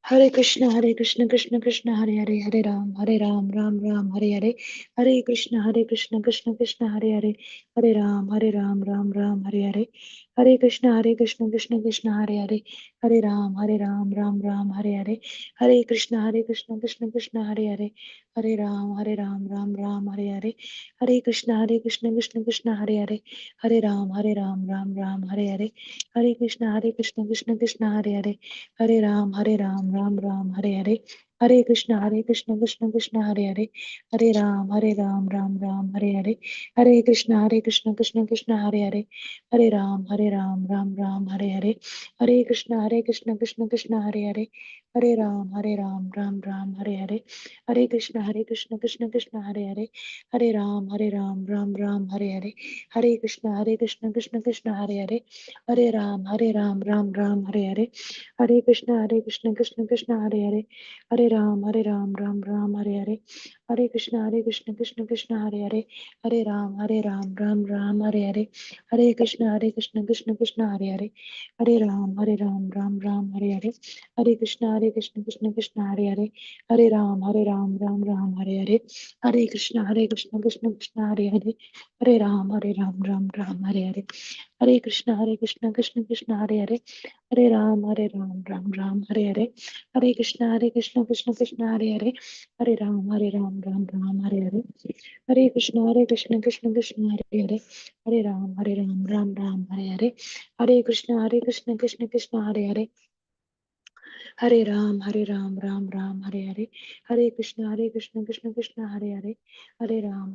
Hare Krishna, Krishna Krishna, Hare Hare, Hare Ram, Ram Ram, Hare Hare, Hare Krishna, Krishna Krishna, Hare Hare, Hare Ram, Ram Ram, Hare Hare, Hare Krishna, Krishna Krishna, Hare Hare, Hare Ram, Ram Ram, Hare Hare, Hare Krishna, Krishna Krishna, Hare Hare, Hare Ram, Ram Ram, Hare Hare, Hare Krishna, Krishna Krishna, Hare Hare, Hare Ram, Ram Ram, Hare Hare, Hare Krishna, Krishna Krishna, Hare Hare, Hare Ram, Ram Ram, Hare Hare, Hare Krishna, Krishna Krishna, Hare Hare, Hare Ram, Ram Ram, Hare Hare, Hare Krishna, Krishna Krishna, Hare Hare, Hare Ram, Ram Ram, Hare Hare, Hare Krishna, Krishna Krishna, Hare Hare, Hare Ram, Ram Ram, Hare Hare, Hare Krishna, Krishna Krishna, Hare Hare, Hare Ram, Ram Ram, Hare Hare, Hare Krishna, Krishna Krishna, Hare Hare, Hare Ram, Ram Ram, Hare Hare, Hare Krishna, Krishna Krishna, Hare Hare, Hare Ram, Ram Ram, Hare Hare, Hare Krishna, Krishna Krishna, Hare Hare, Hare Ram, Ram Ram, Hare Hare, Hare Krishna, Krishna Krishna, Hare Hare, Hare Ram, Ram Ram, Hare Hare, Hare Krishna, Krishna Krishna, Hare Hare, Hare Ram, Ram Ram, Hare Hare, Hare Krishna, Krishna Krishna, Hare Hare, Hare Ram, Ram, Hare Hare, Hare Krishna, Krishna Krishna, Hare Hare, Hare Ram, Ram Ram, Hare Hare, Hare Krishna, Krishna Krishna, Hare Hare, Hare Ram, Ram Ram, Hare Hare, Hare Krishna, Krishna Krishna, Hare Hare, Hare Ram, Ram Ram, Hare Hare, Hare Krishna, Krishna Krishna, Hare Hare, Hare Ram, Ram Ram, Hare Hare, Hare Krishna, Krishna Krishna, Hare Hare, Hare Ram,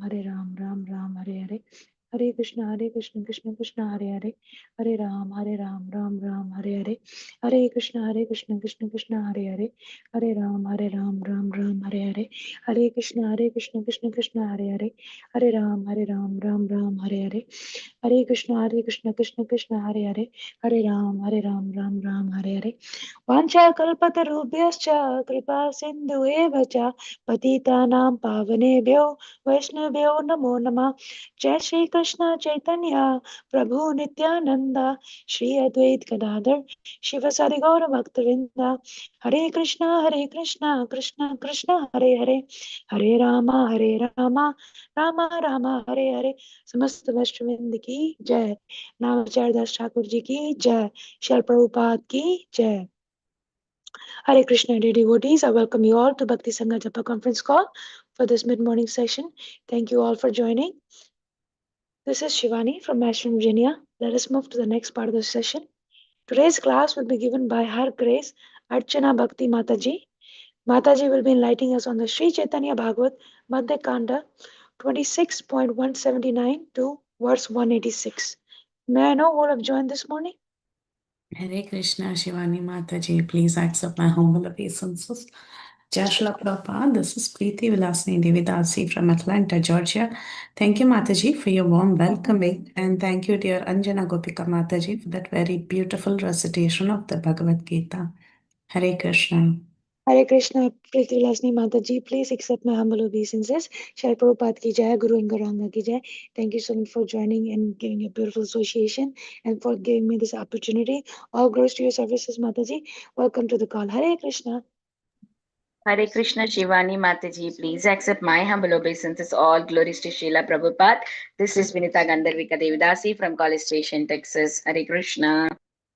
Ram Ram, Hare Hare, Hare Krishna, Krishna Krishna, Hare Hare, Hare Ram, Ram Ram, Hare Hare, Hare Krishna, Krishna Krishna, Hare Hare, Hare Ram, Ram Ram, Hare Hare, Hare Krishna, Krishna Krishna, Hare Hare, Hare Ram, Ram Ram, Hare Hare, Hare Krishna, Krishna Krishna, Hare Hare, Hare Ram, Ram Ram, Hare Hare, वाञ्छाकल्पतरुभ्यश्च कृपा सिन्धुएव च पतितानां पावनेभ्यो वैष्णवेभ्यो नमो नमः। जय श्री कृष्ण चैतन्य प्रभु नित्यानंद, श्री अद्वैत गदाधर शिवसादि गौर भक्तवृंद, हरे कृष्णा कृष्ण कृष्ण हरे हरे, हरे रामा राम राम हरे हरे। समस्त वैष्णववृंद की जय। नामचार दास ठाकुर जी की जय। श्रील प्रभुपाद की जय। Hare Krishna, dear devotees. I welcome you all to Bhakti Sangha Japa conference call for this mid-morning session. Thank you all for joining. This is Shivani from Ashram, Virginia. Let us move to the next part of the session. Today's class will be given by Her Grace Archana Bhakti Mataji. Mataji will be enlightening us on the Sri Chaitanya Bhagavat Madhya Kanda 26.179 to verse 186. May I know who have joined this morning? Hare Krishna, Shivani Mataji, please accept my humble obeisances. Jai Shri Prabhupada, this is Preeti Vilasini Devidasi from Atlanta, Georgia. Thank you, Mataji, for your warm welcoming, and thank you, dear Anjana Gopika Mataji, for that very beautiful recitation of the Bhagavad Gita. Hare Krishna. Hare Krishna, Preeti Vilasini Mataji, please accept my humble obeisances. Shri Prabhupada ki jai, Guru and Gauranga ki jai. Thank you so much for joining and giving a beautiful association and for giving me this opportunity. All glories to your services, Mataji. Welcome to the call. Hare Krishna. Hare Krishna, Shivani Mataji, please accept my humble obeisances. All glories to Srila Prabhupada. This is Vinita Gandharvika Devidasi from College Station, Texas. Hare Krishna.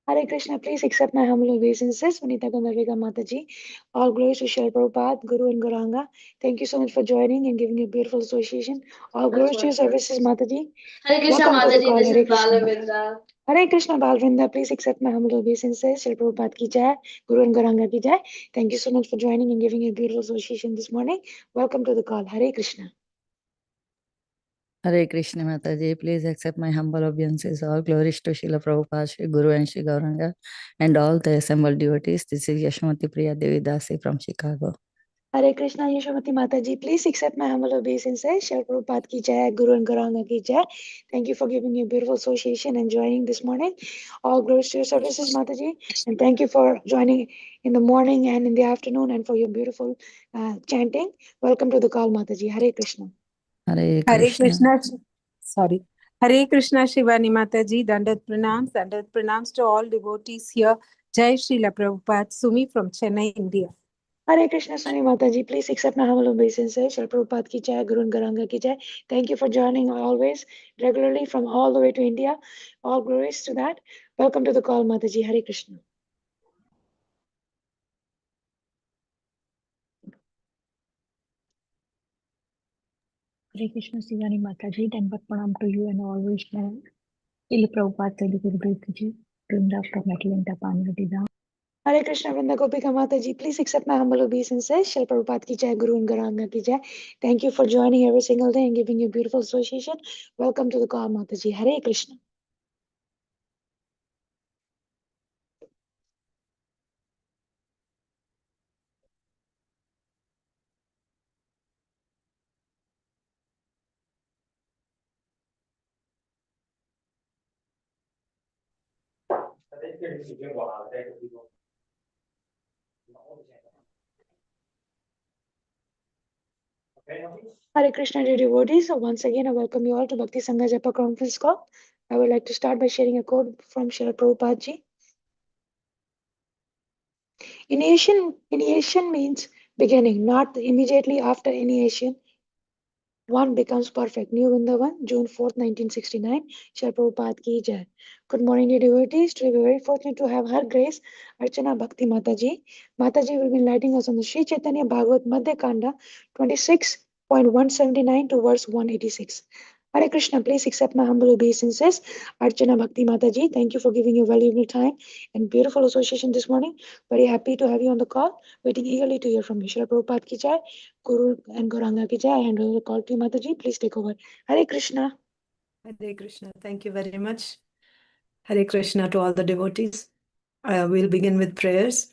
Hare Krishna, please accept my humble obeisances, Vanita Gandharvika Mataji. All glories to Srila Prabhupada, Guru and Gauranga. Thank you so much for joining and giving a beautiful association. All glories to your services, Mataji. Hare Krishna, Mataji, this is Balavinda. Hare Krishna, Balvrinda, please accept my humble obeisances. Srila Prabhupada ki jai, Guru and Gauranga ki jai. Thank you so much for joining and giving a beautiful association this morning. Welcome to the call. Hare Krishna. Hare Krishna Mataji, please accept my humble obeisances. All glories to Srila Prabhupada, Shri Guru and Shri Gauranga and all the assembled devotees. This is Yashmati Priya Devidasi from Chicago. Hare Krishna, Yashwati Mataji, please accept my humble obeisances. Shri Prabhupada ki jai, Guru and Gauranga ki jai. Thank you for giving me a beautiful association and joining this morning. All glories to your services, Mataji. And thank you for joining in the morning and in the afternoon and for your beautiful chanting. Welcome to the call, Mataji. Hare Krishna. Hare Krishna. Sorry. Hare Krishna, Shivani Mataji, Dandat Pranams to all devotees here Jai Srila Prabhupada, Sumi from Chennai, India. Hare Krishna, Swami Mataji. Please accept my humble obeisance. Shri Prabhupada ki jai, Guru and Garanga ki jai. Thank you for joining always, regularly from all the way to India. All glories to that. Welcome to the call, Mataji. Hare Krishna. Hare Krishna, Sivani Mataji, and but pranam to you and all Vaishnava. Srila Prabhupada Telugu Guruji, Vrinda from Atlanta, Panadida. Hare Krishna, Vrinda Gopika Mataji. Please accept my humble obeisances. Shri Prabhupada ki jai, Guru and Garanga ki jai. Thank you for joining every single day and giving your beautiful association. Welcome to the call, Mataji. Hare Krishna. Hare Krishna, dear devotees. So once again, I welcome you all to Bhakti Sangha Japa conference call. I would like to start by sharing a quote from Srila Prabhupada ji. Initiation means beginning, not immediately after initiation. One becomes perfect. New Vrindavan, June 4th, 1969. Srila Prabhupada ki jai. Good morning, dear devotees. Today we are very fortunate to have Her Grace Archana Bhakti Mataji. Mataji will be enlightening us on the Sri Chaitanya Bhagavat Madhya Kanda 26.179 to verse 186. Hare Krishna, please accept my humble obeisances. Archana Bhakti Mataji, thank you for giving your valuable time and beautiful association this morning. Very happy to have you on the call. Waiting eagerly to hear from you. Srila Prabhupada ki jai, Guru and Gauranga ki jai. I hand over the call to you, Mataji. Please take over. Hare Krishna. Hare Krishna. Thank you very much. Hare Krishna to all the devotees. We'll begin with prayers.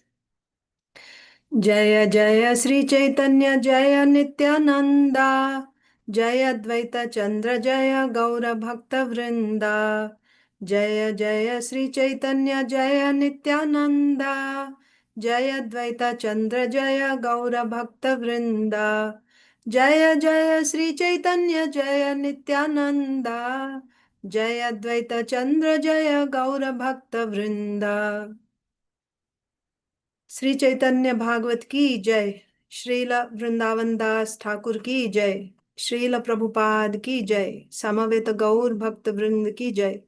Jaya Jaya Sri Chaitanya Jaya Nityananda Jaya Dvaita Chandra Jaya Gaura Bhakta Vrinda Jaya Jaya Sri Chaitanya Jaya Nityananda Jaya Dvaita Chandra Jaya Gaura Bhakta Vrinda Jaya Jaya Sri Chaitanya Jaya Nityananda Jaya Dvaita Chandra Jaya Gaura Bhakta Vrinda Shri Chaitanya Bhagavat की जय। श्रील वृंदावन दास ठाकुर की जय। श्रील प्रभुपाद की जय। समवेत गौर भक्त वृंद की जय।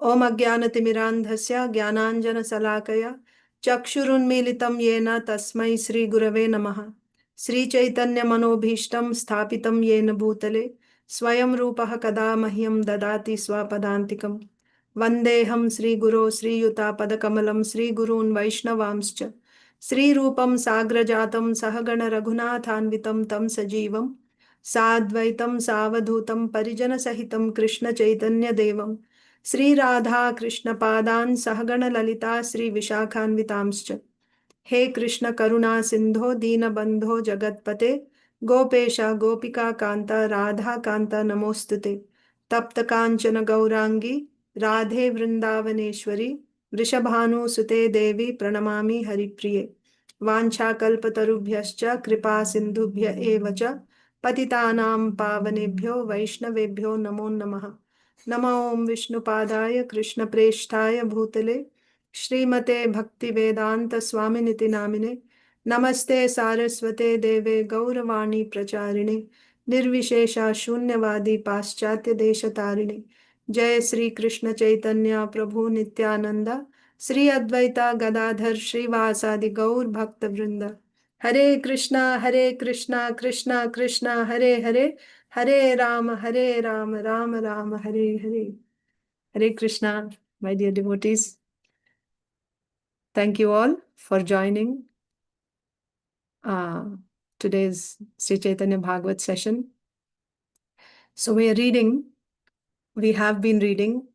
ओम अज्ञानतिमिरान्धस्य ज्ञानाञ्जनशलाकया चक्षुरुन्मीलितं येन तस्मै श्री गुरवे नमः। श्री चैतन्य मनोभीष्टं स्थापितं येन भूतले स्वयं रूपः कदा मह्यं ददाति स्वपदान्तिकम्। वन्देऽहं श्रीगुरो श्रीयुतापदकमलं श्रीगुरून् वैष्णवांश्च श्रीरूपं साग्रजातं सहगण रघुनाथान्वितं तं सजीवं साद्वैतं सावधूतं परिजनसहितं कृष्णचैतन्यदेवं श्रीराधा कृष्णपादान् सहगण ललिता श्रीविशाखान्वितांश्च। हे कृष्ण करुणा सिंधो दीनबंधो जगत्पते गोपेश गोपिका कांता राधा कांता नमोस्तुते। तप्त कांचन गौरांगी राधे वृंदावनेश्वरी वृषभानुसुते देवी प्रणमामि हरिप्रिये। वाञ्छाकल्पतरुभ्यश्च कृपा सिन्धुभ्य एव च पतितानां पावनेभ्यो वैष्णवेभ्यो नमो नमः। नमो ओं विष्णुपादाय कृष्णप्रेष्ठाय भूतले श्रीमते भक्तिवेदांत स्वामिनिति नामिने नमस्ते सारस्वते देवे गौरवाणी प्रचारिणे निर्विशेषा शून्यवादी पाश्चात्य देशतारिणे। जय श्री कृष्ण चैतन्य प्रभु नित्यानंद श्री अद्वैता गदाधर श्रीवासादि गौर भक्त वृंद। हरे कृष्णा कृष्णा कृष्णा हरे हरे हरे राम राम राम हरे हरे। हरे Krishna, my dear devotees. Thank you all for joining today's Sri Chaitanya Bhagavat session. So we have been reading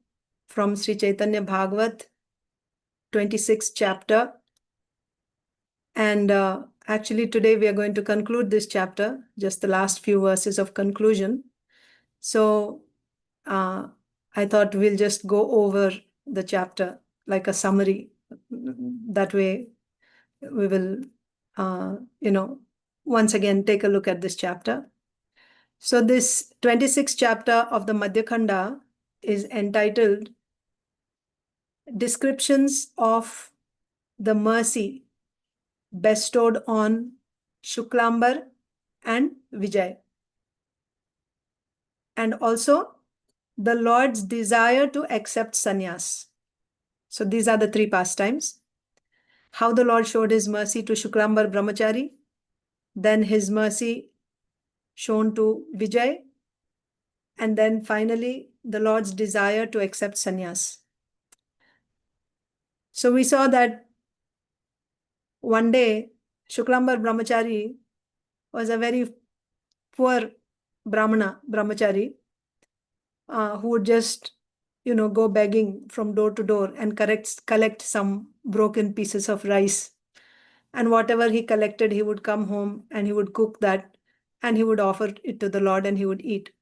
from Sri Chaitanya Bhagavat 26th chapter, and actually today we are going to conclude this chapter, just the last few verses of conclusion. So I thought we'll just go over the chapter like a summary. That way we will once again take a look at this chapter. So this 26th chapter of the Madhya Kanda is entitled Descriptions of the mercy bestowed on Shuklambar and Vijay. And also the Lord's desire to accept sannyas. So these are the three pastimes. How the Lord showed his mercy to Shuklambar Brahmachari, then his mercy shown to Vijay, and then finally the Lord's desire to accept sannyas. So we saw that one day Shuklambar Brahmachari was a very poor brahmachari, who would just, go begging from door to door and collect some broken pieces of rice. And whatever he collected, he would come home and he would cook that and he would offer it to the Lord and he would eat.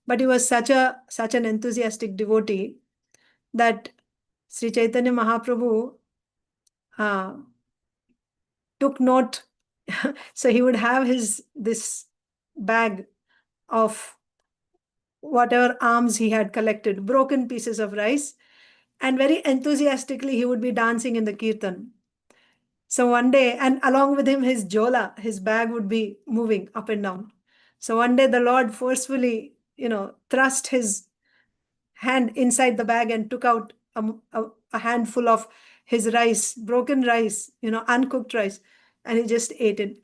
But he was such an enthusiastic devotee that Sri Chaitanya Mahaprabhu took note. So he would have this bag of whatever alms he had collected, broken pieces of rice, and very enthusiastically he would be dancing in the kirtan. So one day, and along with him his jola, his bag would be moving up and down. So one day the Lord forcefully, thrust his hand inside the bag and took out a handful of his rice, broken rice, uncooked rice, and he just ate it.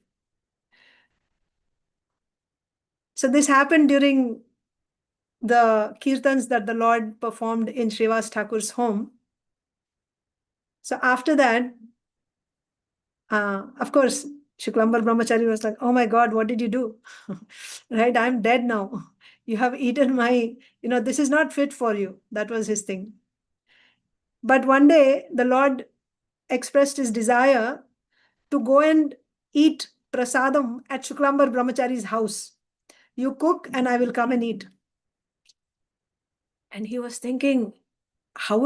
So this happened during the kirtans that the Lord performed in Srivas Thakur's home. So after that, of course, Shuklambar Brahmachari was like, oh my God, what did you do? Right, I'm dead now. You have eaten my, this is not fit for you. That was his thing. But one day, the Lord expressed his desire to go and eat prasadam at Shuklambar Brahmachari's house. You cook and I will come and eat. And he was thinking, how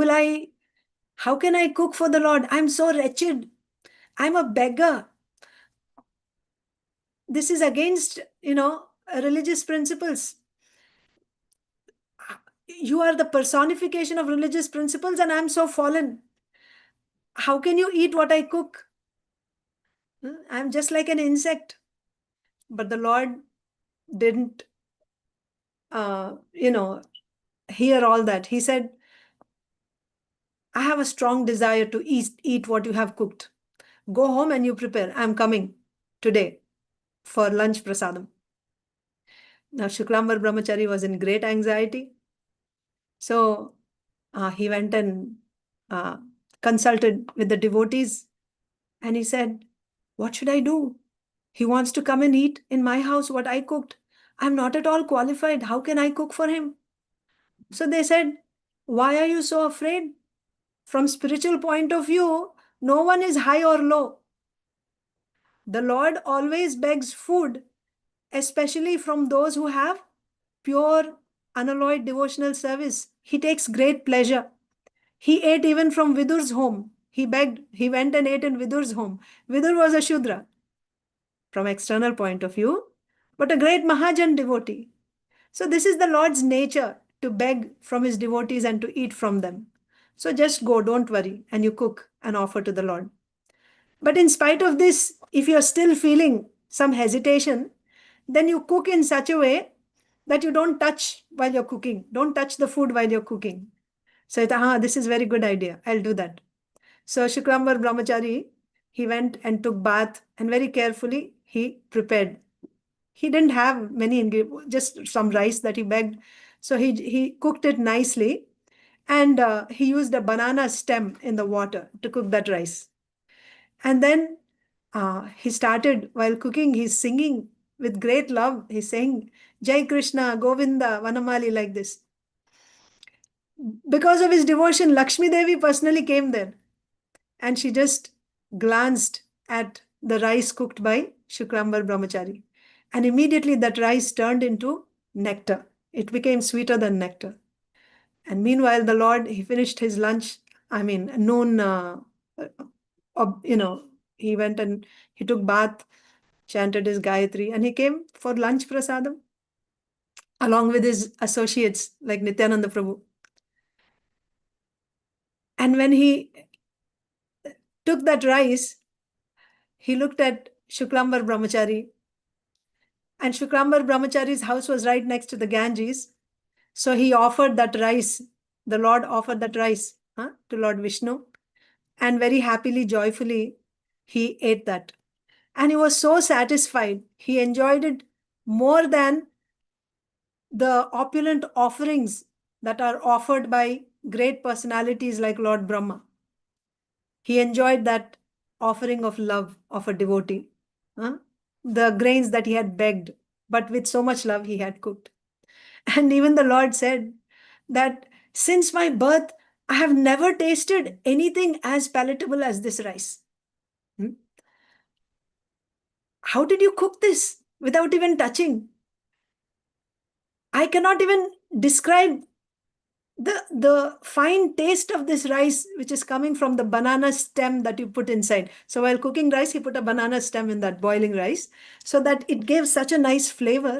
can I cook for the Lord? I'm so wretched. I'm a beggar. This is against, religious principles. You are the personification of religious principles and I'm so fallen. How can you eat what I cook? I'm just like an insect. But the Lord didn't, hear all that. He said, I have a strong desire to eat what you have cooked. Go home and you prepare. I'm coming today for lunch prasadam. Now Shuklambar Brahmachari was in great anxiety. So he went and consulted with the devotees and he said, what should I do? He wants to come and eat in my house what I cooked. I'm not at all qualified. How can I cook for him? So they said, why are you so afraid? From spiritual point of view, no one is high or low. The Lord always begs food, especially from those who have pure, unalloyed devotional service. He takes great pleasure. He ate even from Vidur's home. He went and ate in Vidur's home. Vidur was a Shudra from external point of view, but a great Mahajan devotee. So this is the Lord's nature, to beg from his devotees and to eat from them. So just go, don't worry, and you cook and offer to the Lord. But in spite of this, if you're still feeling some hesitation, then you cook in such a way that you don't touch while you're cooking. Don't touch the food while you're cooking. So this is a very good idea. I'll do that. So Shuklambar Brahmachari, he went and took bath and very carefully he prepared. He didn't have many ingredients, just some rice that he begged. So he cooked it nicely and he used a banana stem in the water to cook that rice. And then he started, while cooking, he's singing with great love. He's saying, Jai Krishna, Govinda, Vanamali, like this. Because of his devotion, Lakshmi Devi personally came there. And she just glanced at the rice cooked by Shuklambar Brahmachari. And immediately that rice turned into nectar. It became sweeter than nectar. And meanwhile, the Lord, he finished his lunch, noon, he went and he took bath, chanted his Gayatri, and he came for lunch prasadam along with his associates like Nityananda Prabhu. And when he took that rice, he looked at Shuklambar Brahmachari, and Shuklambar Brahmachari's house was right next to the Ganges. So he offered that rice. The Lord offered that rice to Lord Vishnu, and very happily, joyfully, he ate that. And he was so satisfied. He enjoyed it more than the opulent offerings that are offered by great personalities like Lord Brahma. He enjoyed that offering of love of a devotee. The grains that he had begged, but with so much love he had cooked. And even the Lord said that since my birth, I have never tasted anything as palatable as this rice. How did you cook this without even touching? I cannot even describe the fine taste of this rice, which is coming from the banana stem that you put inside. So while cooking rice, he put a banana stem in that boiling rice so that it gave such a nice flavor.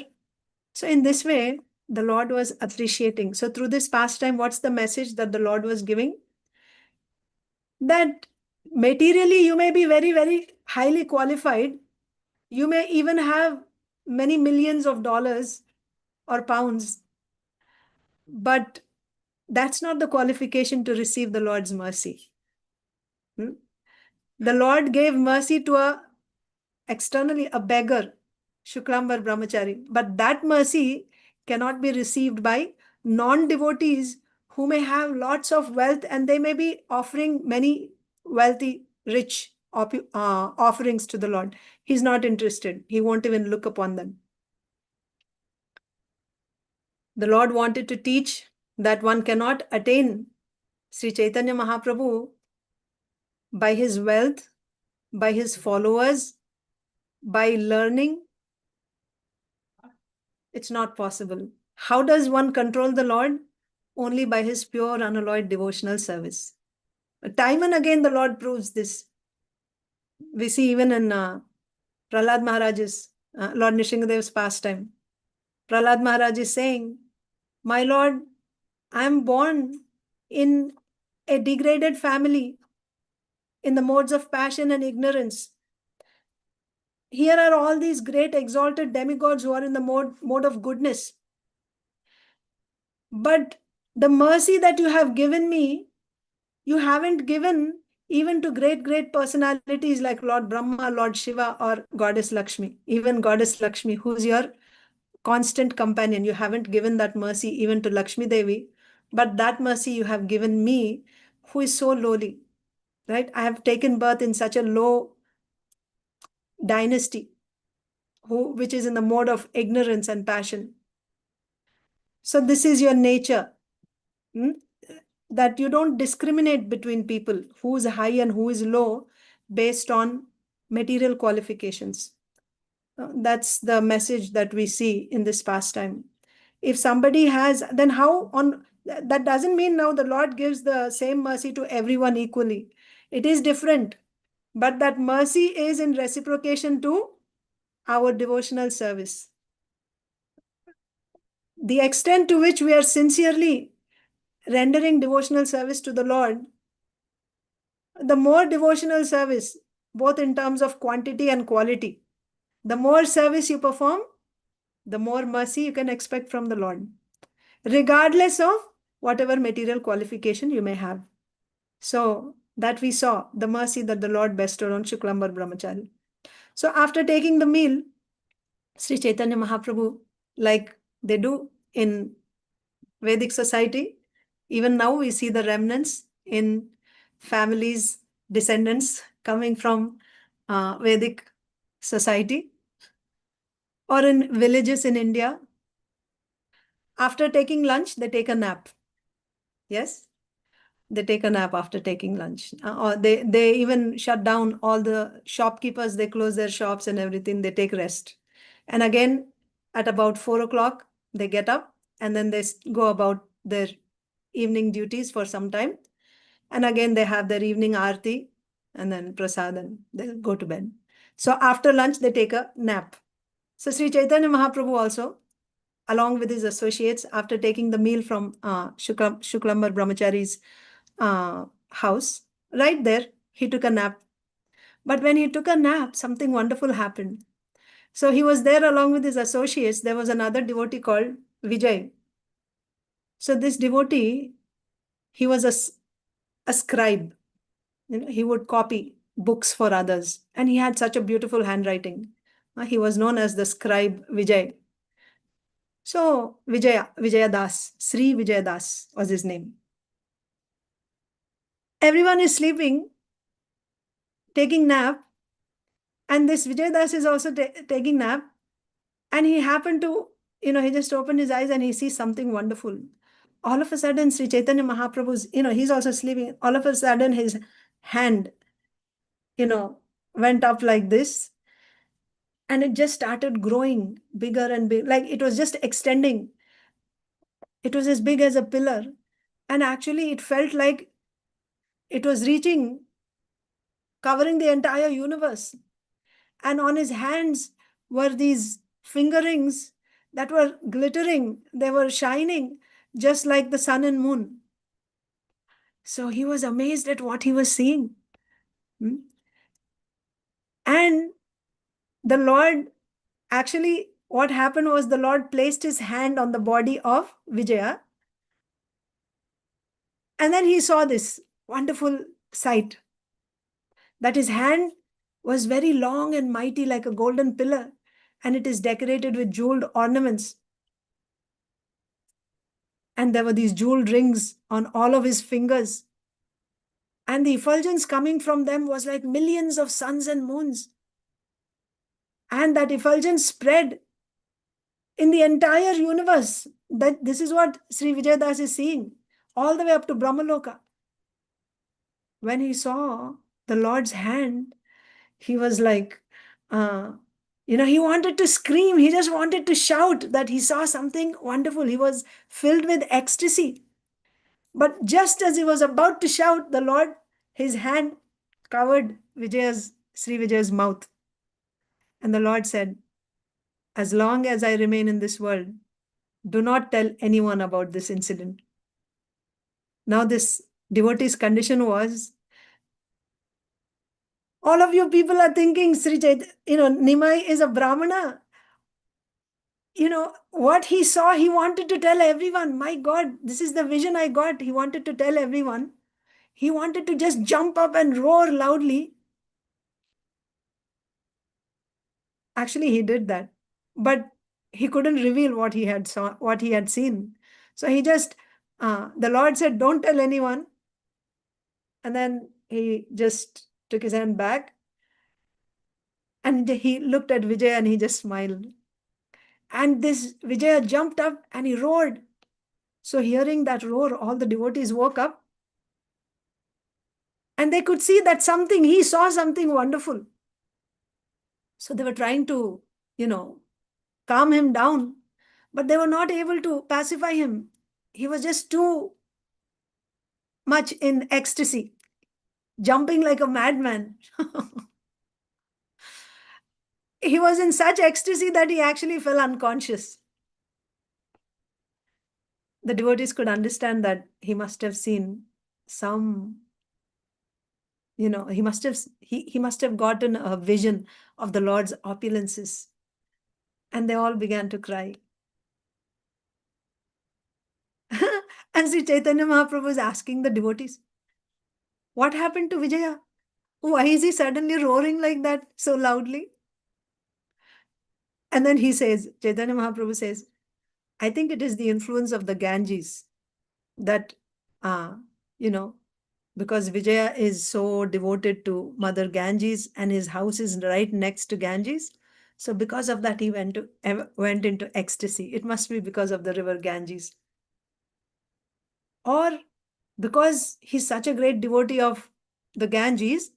So in this way, the Lord was appreciating. So through this pastime, what's the message that the Lord was giving? That materially you may be very, very highly qualified. You may even have many millions of dollars or pounds, but that's not the qualification to receive the Lord's mercy. The Lord gave mercy to externally a beggar, Shuklambar Brahmachari, but that mercy cannot be received by non-devotees who may have lots of wealth, and they may be offering many wealthy, rich offerings to the Lord. He's not interested. He won't even look upon them. The Lord wanted to teach that one cannot attain Sri Chaitanya Mahaprabhu by his wealth, by his followers, by learning. It's not possible. How does one control the Lord? Only by his pure, unalloyed devotional service. Time and again, the Lord proves this. We see even in Prahlad Maharaj's, Lord Nrsingadev's pastime. Prahlad Maharaj is saying, my Lord, I am born in a degraded family, in the modes of passion and ignorance. Here are all these great exalted demigods who are in the mode of goodness. But the mercy that you have given me, you haven't given even to great personalities like Lord Brahma, Lord Shiva, or Goddess Lakshmi. Even Goddess Lakshmi, who's your constant companion. You haven't given that mercy even to Lakshmi Devi, but that mercy you have given me, who is so lowly, right? I have taken birth in such a low dynasty, which is in the mode of ignorance and passion. So this is your nature, that you don't discriminate between people, who is high and who is low, based on material qualifications. That's the message that we see in this pastime. If somebody has, then how on, that doesn't mean now the Lord gives the same mercy to everyone equally. It is different, but that mercy is in reciprocation to our devotional service. The extent to which we are sincerely rendering devotional service to the Lord, the more devotional service, both in terms of quantity and quality, the more service you perform, the more mercy you can expect from the Lord, regardless of whatever material qualification you may have. So that we saw the mercy that the Lord bestowed on Shuklambar Brahmachari. So after taking the meal, Sri Chaitanya Mahaprabhu, like they do in Vedic society, even now we see the remnants in families, descendants coming from Vedic society, or in villages in India. After taking lunch, they take a nap. Yes, they take a nap after taking lunch. Or they even shut down all the shopkeepers, they close their shops and everything, they take rest. And again, at about 4 o'clock, they get up and then they go about their evening duties for some time. And again, they have their evening aarti and then prasad and they'll go to bed. So after lunch, they take a nap. So Sri Chaitanya Mahaprabhu also, along with his associates, after taking the meal from Shuklambar Brahmachari's house, right there, he took a nap. But when he took a nap, something wonderful happened. So he was there along with his associates. There was another devotee called Vijay. So this devotee, he was a scribe. He would copy books for others. And he had such a beautiful handwriting. He was known as the scribe Vijay. So Vijaya Das, Sri Vijaya Das was his name. Everyone is sleeping, taking nap. And this Vijaya Das is also taking nap. And he happened to, he just opened his eyes and he sees something wonderful. All of a sudden, Sri Chaitanya Mahaprabhu's, he's also sleeping. All of a sudden, his hand, went up like this. And it just started growing bigger and big, like it was just extending. It was as big as a pillar. And actually, it felt like it was reaching, covering the entire universe. And on his hands were these fingerings that were glittering. They were shining just like the sun and moon. So he was amazed at what he was seeing. And the Lord, actually, what happened was the Lord placed his hand on the body of Vijaya. And then he saw this wonderful sight, that his hand was very long and mighty like a golden pillar, and it is decorated with jeweled ornaments. And there were these jeweled rings on all of his fingers. And the effulgence coming from them was like millions of suns and moons. And that effulgence spread in the entire universe. That this is what Sri Vijaya Das is seeing, all the way up to Brahmaloka. When he saw the Lord's hand, he was like, he wanted to scream. He just wanted to shout that he saw something wonderful. He was filled with ecstasy. But just as he was about to shout, the Lord, his hand covered Sri Vijaya's mouth. And the Lord said, as long as I remain in this world, do not tell anyone about this incident. Now this devotee's condition was, all of you people are thinking Sri Chaitanya, Nimai is a Brahmana. What he saw, he wanted to tell everyone. My God, this is the vision I got. He wanted to tell everyone. He wanted to just jump up and roar loudly. Actually, he did that. But he couldn't reveal what he had seen. So he just, the Lord said, don't tell anyone. And then he just took his hand back. And he looked at Vijaya and he just smiled. And this Vijaya jumped up and he roared. So hearing that roar, all the devotees woke up. And they could see that he saw something wonderful. So they were trying to, calm him down. But they were not able to pacify him. He was just too much in ecstasy, jumping like a madman. He was in such ecstasy that he actually fell unconscious. The devotees could understand that he must have seen some, he must have gotten a vision of the Lord's opulences. And they all began to cry. And Sri Chaitanya Mahaprabhu was asking the devotees, what happened to Vijaya? Why is he suddenly roaring like that so loudly? And then Chaitanya Mahaprabhu says, I think it is the influence of the Ganges that, because Vijaya is so devoted to Mother Ganges and his house is right next to Ganges. So because of that, he went into ecstasy. It must be because of the river Ganges. Or because he's such a great devotee of the Ganges,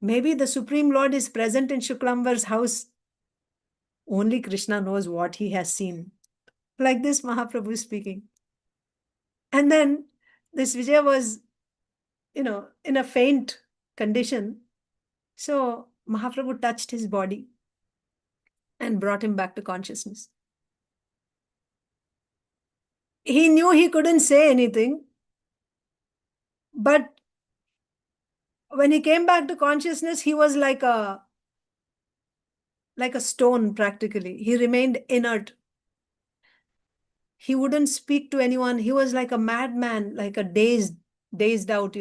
maybe the Supreme Lord is present in Shuklambar's house. Only Krishna knows what he has seen. Like this, Mahaprabhu is speaking. And then this Vijaya was, in a faint condition. So Mahaprabhu touched his body and brought him back to consciousness. He knew he couldn't say anything, but when he came back to consciousness, he was like a stone practically. He remained inert. He wouldn't speak to anyone. He was like a madman, like a dazed out,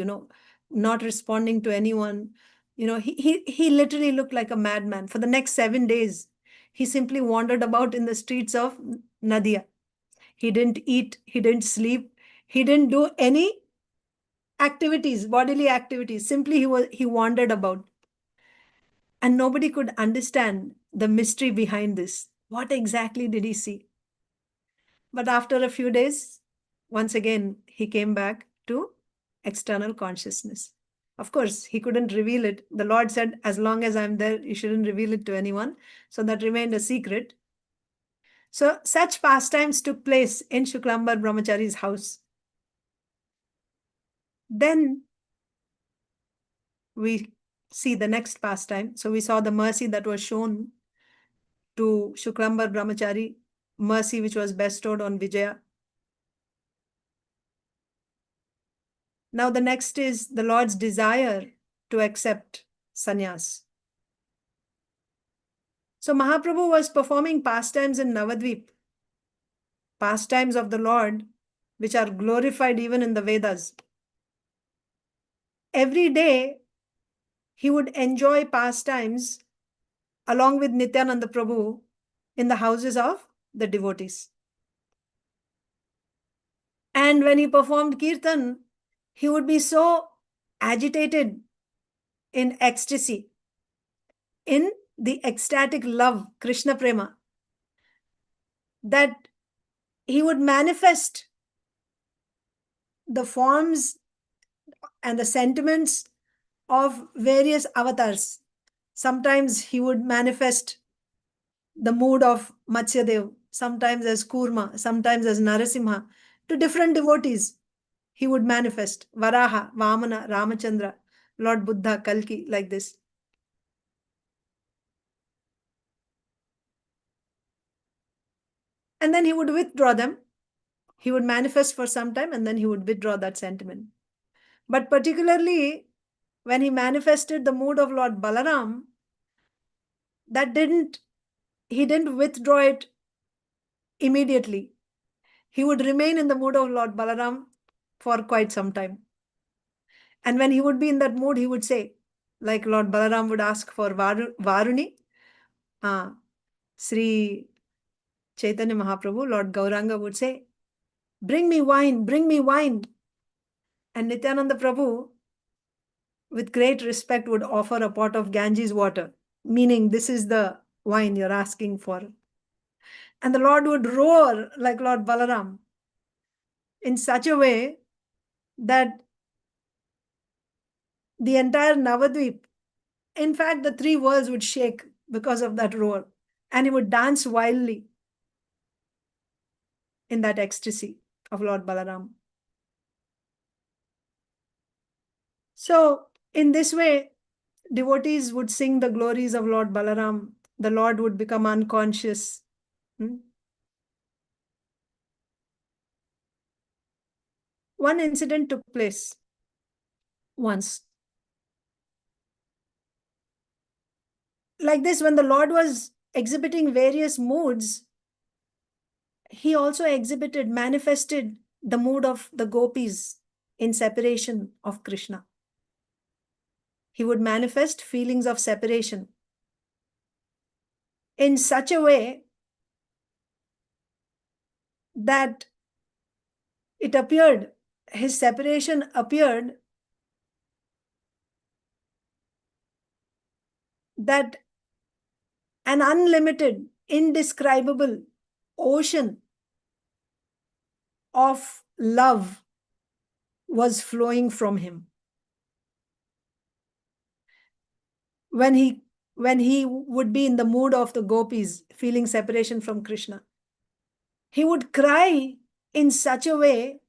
not responding to anyone. He literally looked like a madman. For the next 7 days, he simply wandered about in the streets of Nadia. He didn't eat, he didn't sleep, he didn't do any activities, bodily activities. Simply he wandered about. And nobody could understand the mystery behind this. What exactly did he see? But after a few days, once again, he came back to external consciousness. Of course, he couldn't reveal it. The Lord said, as long as I'm there, you shouldn't reveal it to anyone. So that remained a secret. So such pastimes took place in Shuklambar Brahmachari's house. Then we see the next pastime. So we saw the mercy that was shown to Shuklambar Brahmachari, mercy which was bestowed on Vijaya. Now the next is the Lord's desire to accept sannyas. So Mahaprabhu was performing pastimes in Navadvip, pastimes of the Lord, which are glorified even in the Vedas. Every day, he would enjoy pastimes along with Nityananda Prabhu in the houses of the devotees. And when he performed Kirtan, he would be so agitated in ecstasy, in the ecstatic love, Krishna Prema, that he would manifest the forms and the sentiments of various avatars. Sometimes he would manifest the mood of Matsyadev, sometimes as Kurma, sometimes as Narasimha. To different devotees, he would manifest Varaha, Vamana, Ramachandra, Lord Buddha, Kalki, like this. And then he would withdraw them. He would manifest for some time and then he would withdraw that sentiment. But particularly when he manifested the mood of Lord Balaram, he didn't withdraw it immediately. He would remain in the mood of Lord Balaram for quite some time. And when he would be in that mood, he would say, like Lord Balaram would ask for Varuni, Sri Chaitanya Mahaprabhu, Lord Gauranga would say, bring me wine, bring me wine. And Nityananda Prabhu, with great respect, would offer a pot of Ganges water, meaning this is the wine you're asking for. And the Lord would roar like Lord Balaram in such a way that the entire Navadvip, in fact, the 3 worlds would shake because of that roar. And he would dance wildly in that ecstasy of Lord Balaram. So, in this way, devotees would sing the glories of Lord Balaram. The Lord would become unconscious. One incident took place once. Like this, when the Lord was exhibiting various moods, he also manifested the mood of the gopis in separation of Krishna. He would manifest feelings of separation in such a way that his separation appeared that an unlimited, indescribable ocean of love was flowing from him. When he would be in the mood of the gopis, feeling separation from Krishna, he would cry in such a way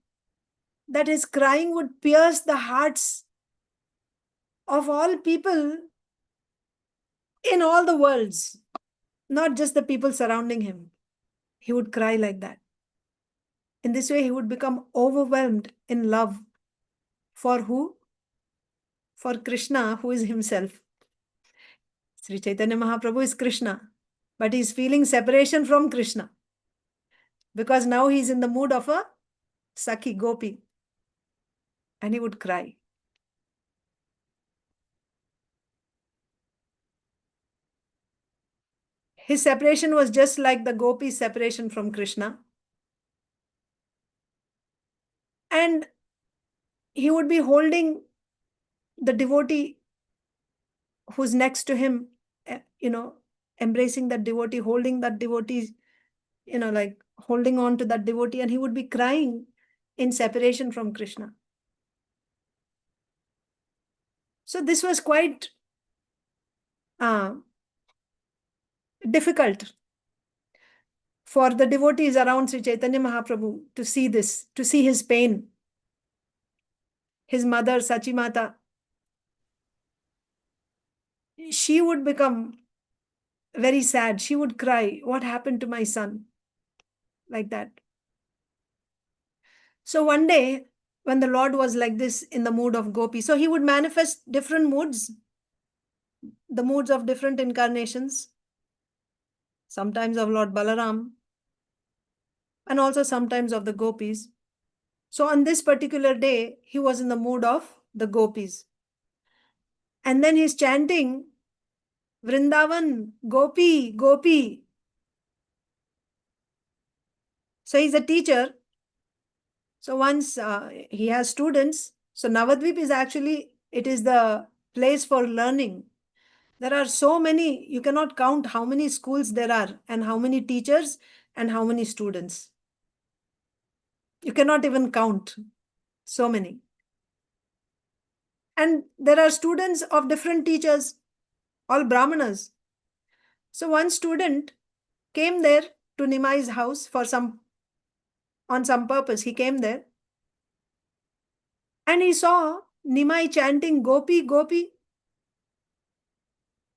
that his crying would pierce the hearts of all people in all the worlds, not just the people surrounding him. He would cry like that. In this way, he would become overwhelmed in love. For who? for Krishna, who is himself. Sri Chaitanya Mahaprabhu is Krishna, but he's feeling separation from Krishna because now he's in the mood of a Sakhi Gopi, and he would cry. His separation was just like the Gopi's separation from Krishna. And he would be holding the devotee who's next to him, embracing that devotee, holding that devotee, like holding on to that devotee, and he would be crying in separation from Krishna. So this was quite difficult for the devotees around Sri Chaitanya Mahaprabhu to see this, to see his pain. His mother, Sachimata, she would become very sad. She would cry, "What happened to my son?" Like that. So one day, when the Lord was like this in the mood of Gopi, so he would manifest different moods, the moods of different incarnations, sometimes of Lord Balaram, and also sometimes of the Gopis. So on this particular day, he was in the mood of the Gopis. And then he's chanting, Vrindavan, Gopi, Gopi. So he's a teacher. So once he has students, so Navadvip is actually, it is the place for learning. There are so many, you cannot count how many schools there are and how many teachers and how many students. You cannot even count so many. And there are students of different teachers, all Brahmanas. So one student came there to Nimai's house on some purpose. He came there and he saw Nimai chanting Gopi, Gopi.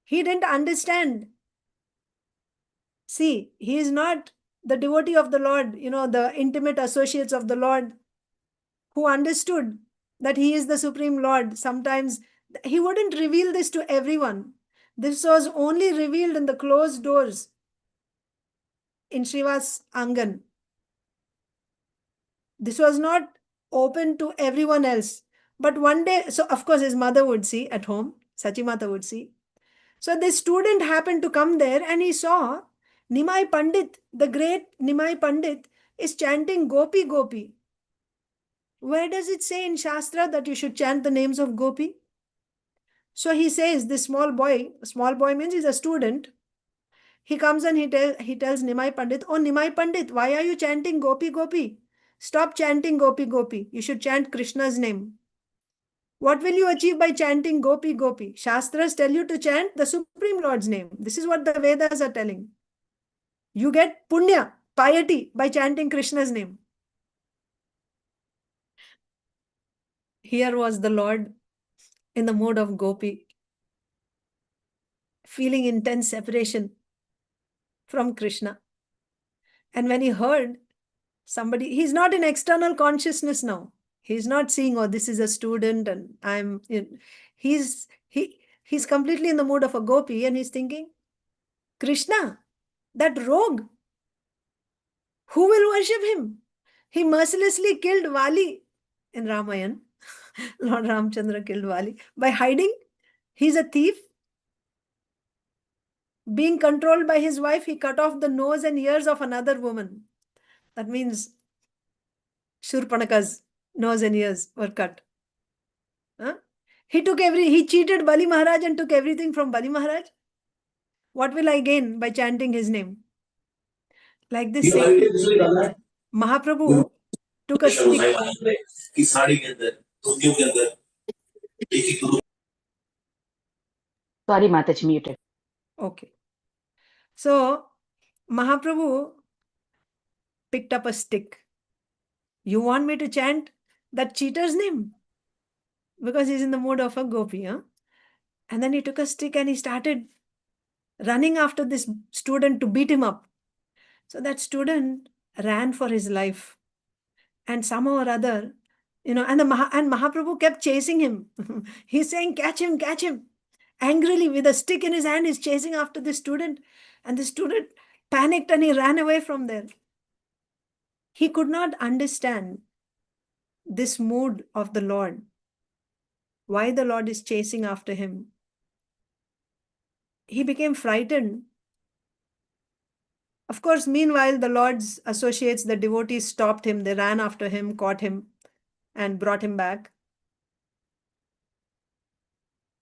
He didn't understand. See, he is not the devotee of the Lord, the intimate associates of the Lord who understood that he is the Supreme Lord. Sometimes he wouldn't reveal this to everyone. This was only revealed in the closed doors in Srivas Angan. This was not open to everyone else. But one day, so of course his mother would see at home, Sachimata would see. So this student happened to come there and he saw Nimai Pandit, the great Nimai Pandit, is chanting Gopi, Gopi. Where does it say in Shastra that you should chant the names of Gopi? So he says, this small boy means he's a student. He comes and he tells Nimai Pandit, "Oh, Nimai Pandit, why are you chanting Gopi, Gopi? Stop chanting Gopi, Gopi. You should chant Krishna's name. What will you achieve by chanting Gopi, Gopi? Shastras tell you to chant the Supreme Lord's name. This is what the Vedas are telling. You get punya, piety, by chanting Krishna's name." Here was the Lord in the mode of Gopi, feeling intense separation from Krishna. And when he heard somebody, he's not in external consciousness now. He's not seeing, "Oh, this is a student and he's completely in the mood of a Gopi and he's thinking, Krishna, that rogue, who will worship him? He mercilessly killed Vali in Ramayana. Lord Ramchandra killed Vali by hiding. He's a thief. Being controlled by his wife, he cut off the nose and ears of another woman. That means Shurpanaka's nose and ears were cut. He cheated Bali Maharaj and took everything from Bali Maharaj. What will I gain by chanting his name? Like this, Mahaprabhu took a stick. Sorry, Mataji, muted. Okay. So Mahaprabhu picked up a stick. You want me to chant that cheater's name? Because he's in the mood of a gopi. And then he took a stick and he started running after this student to beat him up. So that student ran for his life. And somehow or other, and Mahaprabhu kept chasing him. He's saying, catch him, angrily with a stick in his hand. He's chasing after the student, and the student panicked and he ran away from there. He could not understand this mood of the Lord, why the Lord is chasing after him. He became frightened. Of course, meanwhile, the Lord's associates, the devotees, stopped him. They ran after him, caught him, and brought him back.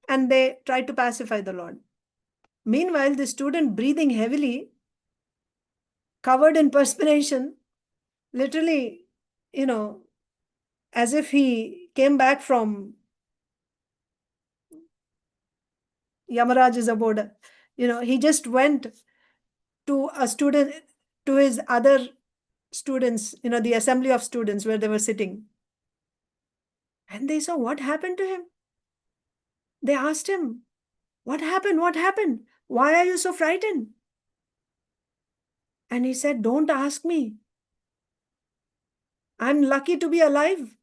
And they tried to pacify the Lord. Meanwhile, the student, breathing heavily, covered in perspiration, literally, as if he came back from Yamaraj's abode. He just went to his other students, the assembly of students where they were sitting. And they saw what happened to him. They asked him, what happened? What happened? Why are you so frightened? And he said, don't ask me. I'm lucky to be alive.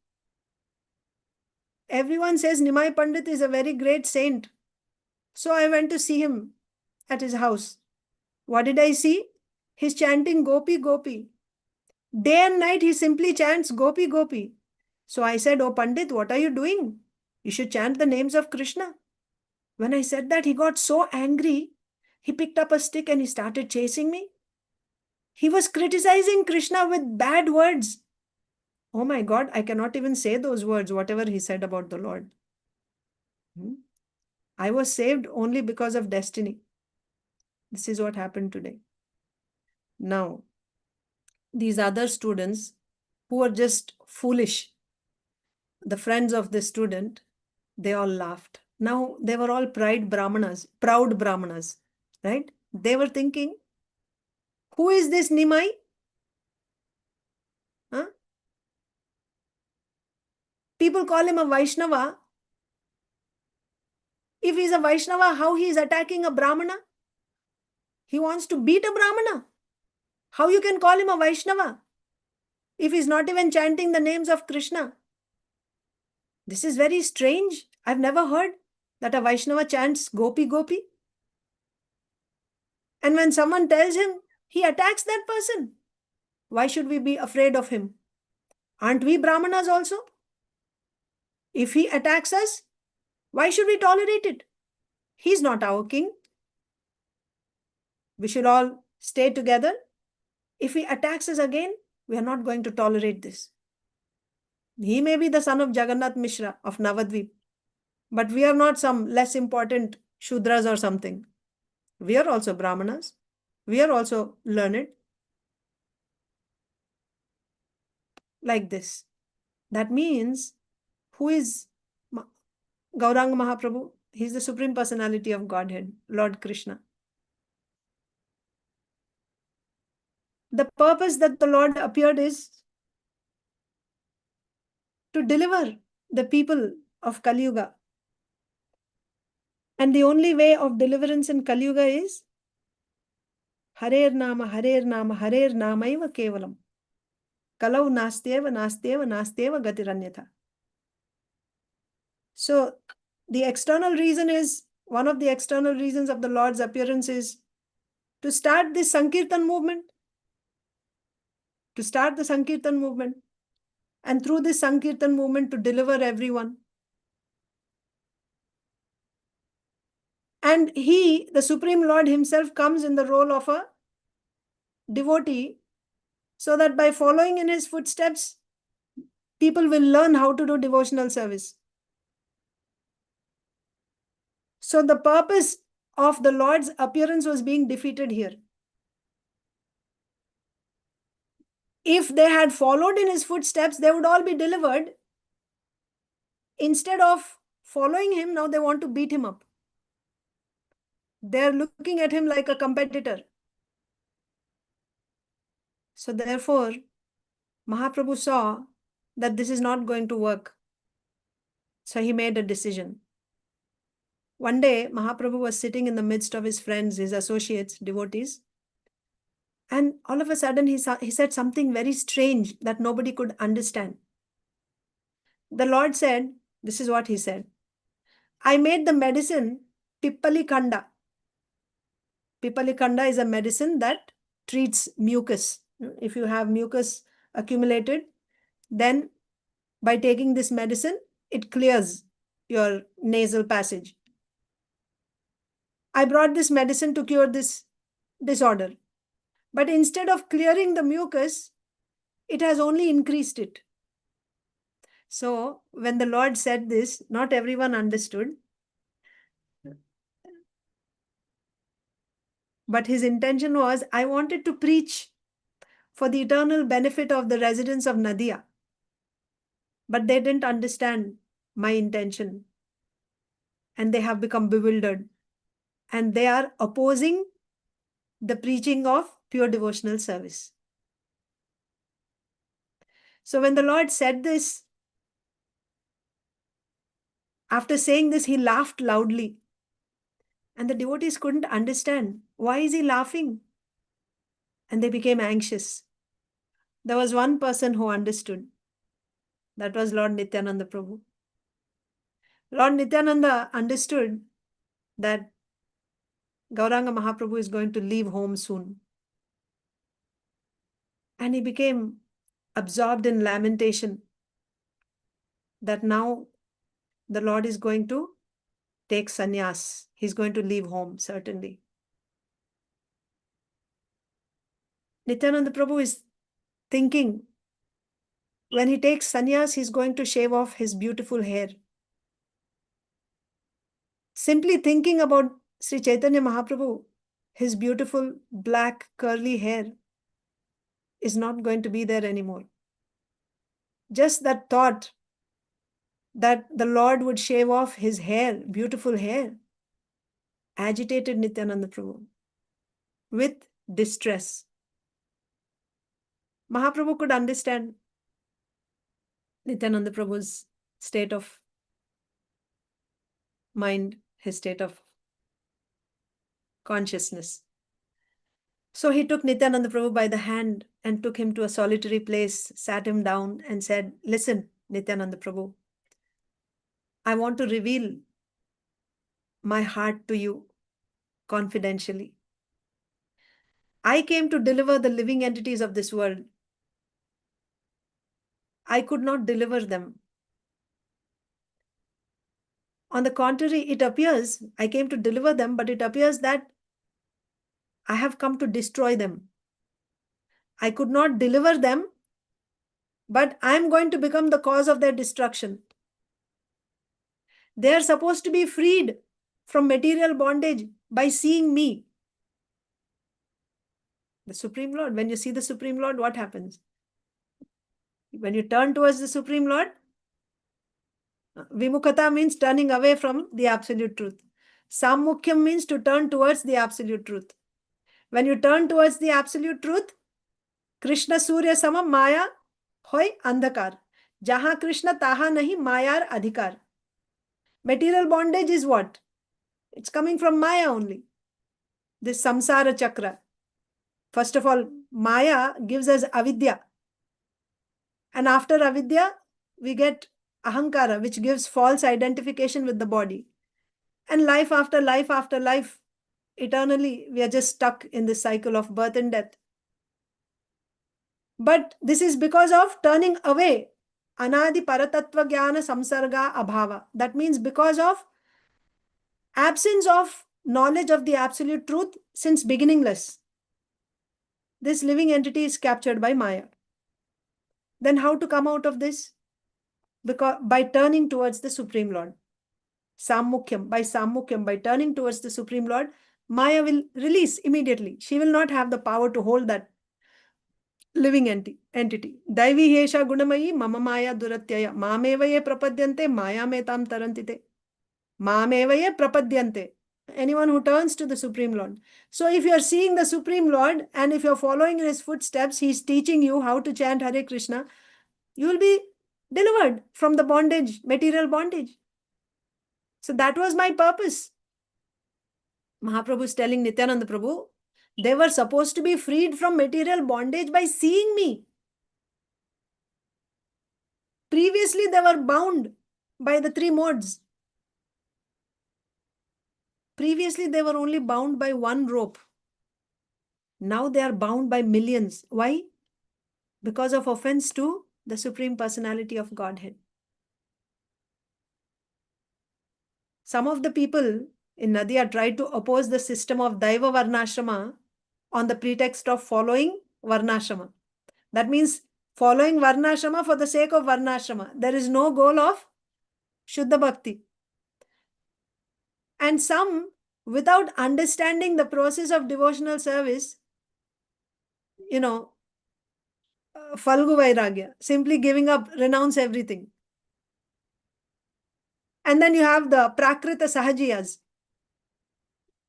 Everyone says Nimai Pandit is a very great saint. So I went to see him at his house. What did I see? He's chanting Gopi, Gopi. Day and night he simply chants Gopi, Gopi. So I said, oh Pandit, what are you doing? You should chant the names of Krishna. When I said that, he got so angry. He picked up a stick and he started chasing me. He was criticizing Krishna with bad words. Oh my God, I cannot even say those words, whatever he said about the Lord. I was saved only because of destiny. This is what happened today. Now, these other students who were just foolish, the friends of the student, they all laughed. Now, they were all proud Brahmanas, right? They were thinking, who is this Nimai? Huh? People call him a Vaishnava. If he's a Vaishnava, how he is attacking a Brahmana? He wants to beat a Brahmana. How you can call him a Vaishnava if he's not even chanting the names of Krishna? This is very strange. I've never heard that a Vaishnava chants Gopi, Gopi. And when someone tells him, he attacks that person. Why should we be afraid of him? Aren't we Brahmanas also? If he attacks us, why should we tolerate it? He's not our king. We should all stay together. If he attacks us again, we are not going to tolerate this. He may be the son of Jagannath Mishra of Navadvip, but we are not some less important Shudras or something. We are also Brahmanas. We are also learned. Like this. That means, who is Gauranga Mahaprabhu? He is the Supreme Personality of Godhead, Lord Krishna. The purpose that the Lord appeared is to deliver the people of Kali Yuga. And the only way of deliverance in Kali Yuga is Harer Nama, Harer Nama, Harer Namaiva Kevalam. Kalau Nasteva, Nasteva, Nasteva Gatiranyatha. So the external reason is, one of the external reasons of the Lord's appearance is to start this Sankirtan movement. To start the Sankirtan movement. And through this Sankirtan movement to deliver everyone. And he, the Supreme Lord himself, comes in the role of a devotee, so that by following in his footsteps, people will learn how to do devotional service. So the purpose of the Lord's appearance was being defeated here. If they had followed in his footsteps, they would all be delivered. Instead of following him, now they want to beat him up. They're looking at him like a competitor. So therefore, Mahaprabhu saw that this is not going to work. So he made a decision. One day, Mahaprabhu was sitting in the midst of his friends, his associates, devotees. And all of a sudden, he said something very strange that nobody could understand. the Lord said, this is what he said, I made the medicine Pippali-khanda. Pippali-khanda is a medicine that treats mucus. If you have mucus accumulated, then by taking this medicine, it clears your nasal passage. I brought this medicine to cure this disorder. But instead of clearing the mucus, it has only increased it. So when the Lord said this, not everyone understood. But his intention was, I wanted to preach for the eternal benefit of the residents of Nadia. But they didn't understand my intention. And they have become bewildered. And they are opposing the preaching of pure devotional service. So when the Lord said this, after saying this, he laughed loudly. And the devotees couldn't understand. Why is he laughing? And they became anxious. There was one person who understood. That was Lord Nityananda Prabhu. Lord Nityananda understood that Gauranga Mahaprabhu is going to leave home soon. And he became absorbed in lamentation that now the Lord is going to take sannyas. He's going to leave home, certainly. Nityananda Prabhu is thinking, when he takes sannyas, he's going to shave off his beautiful hair. Simply thinking about Sri Chaitanya Mahaprabhu, his beautiful black curly hair is not going to be there anymore. Just that thought that the Lord would shave off his hair, beautiful hair, agitated Nityananda Prabhu with distress. Mahaprabhu could understand Nityananda Prabhu's state of mind, his state of consciousness. So he took Nityananda Prabhu by the hand and took him to a solitary place, sat him down and said, listen, Nityananda Prabhu, I want to reveal my heart to you confidentially. I came to deliver the living entities of this world. I could not deliver them. On the contrary, it appears I came to deliver them, but it appears that I have come to destroy them. I could not deliver them, but I am going to become the cause of their destruction. They are supposed to be freed from material bondage by seeing me. The Supreme Lord, when you see the Supreme Lord, what happens? When you turn towards the Supreme Lord, Vimukata means turning away from the absolute truth. Sammukhyam means to turn towards the absolute truth. When you turn towards the absolute truth, Krishna Surya Samam Maya hoy andhakar. Jaha Krishna taha nahi mayar adhikar. Material bondage is what? It's coming from Maya only. This samsara chakra. First of all, Maya gives us avidya. And after avidya, we get ahankara, which gives false identification with the body. And life after life after life, eternally, we are just stuck in this cycle of birth and death. But this is because of turning away. Anadi paratattva jnana samsarga abhava. That means because of absence of knowledge of the absolute truth since beginningless. This living entity is captured by Maya. Then how to come out of this? Because by turning towards the Supreme Lord. Sammukhyam, by turning towards the Supreme Lord, Maya will release immediately. She will not have the power to hold that living entity. Daivi hesha gunamayi mama maya duratyaya mamevaye prapadyante maya metam tarantite. Mamevaye prapadyante. Anyone who turns to the Supreme Lord. So if you are seeing the Supreme Lord and if you are following in his footsteps, he is teaching you how to chant Hare Krishna, you will be delivered from the bondage, material bondage. So that was my purpose. Mahaprabhu is telling Nityananda Prabhu, they were supposed to be freed from material bondage by seeing me. Previously, they were bound by the three modes. Previously, they were only bound by one rope. Now they are bound by millions. Why? Because of offense to the Supreme Personality of Godhead. Some of the people in Nadia tried to oppose the system of Daiva Varnashrama on the pretext of following Varnashrama. That means following Varnashrama for the sake of Varnashrama. There is no goal of Shuddha Bhakti. And some, without understanding the process of devotional service, Falgu Vairagya, simply giving up, renounce everything. And then you have the Prakrita Sahajiyas.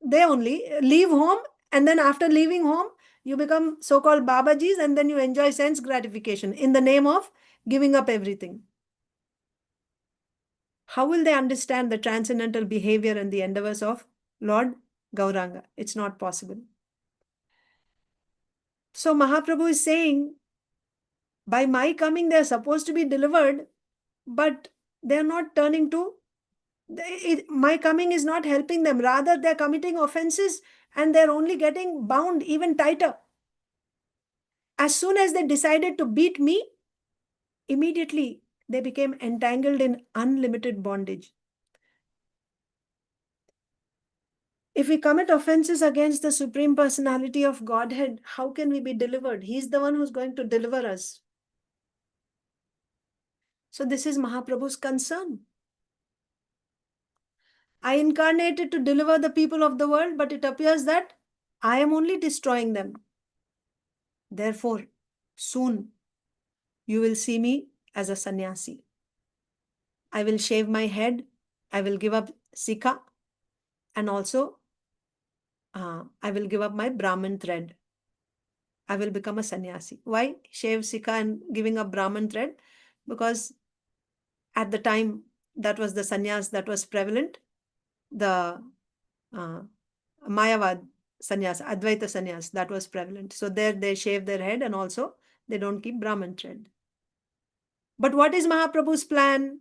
They only leave home, and then after leaving home, you become so-called Babajis, and then you enjoy sense gratification in the name of giving up everything. How will they understand the transcendental behavior and the endeavors of Lord Gauranga? It's not possible. So Mahaprabhu is saying, by my coming, they are supposed to be delivered, but they are not turning to. My coming is not helping them. Rather, they are committing offenses and they're only getting bound even tighter. As soon as they decided to beat me, immediately they became entangled in unlimited bondage. If we commit offenses against the Supreme Personality of Godhead, how can we be delivered? He's the one who's going to deliver us. So this is Mahaprabhu's concern. I incarnated to deliver the people of the world, but it appears that I am only destroying them. Therefore, soon you will see me as a sannyasi. I will shave my head, I will give up Sikha, and also I will give up my Brahman thread. I will become a sannyasi. Why shave Sikha and giving up Brahman thread? Because at the time that was the sannyas that was prevalent, the Mayavad sannyas, Advaita sannyas, that was prevalent. So there they shave their head and also they don't keep Brahman thread. But what is Mahaprabhu's plan?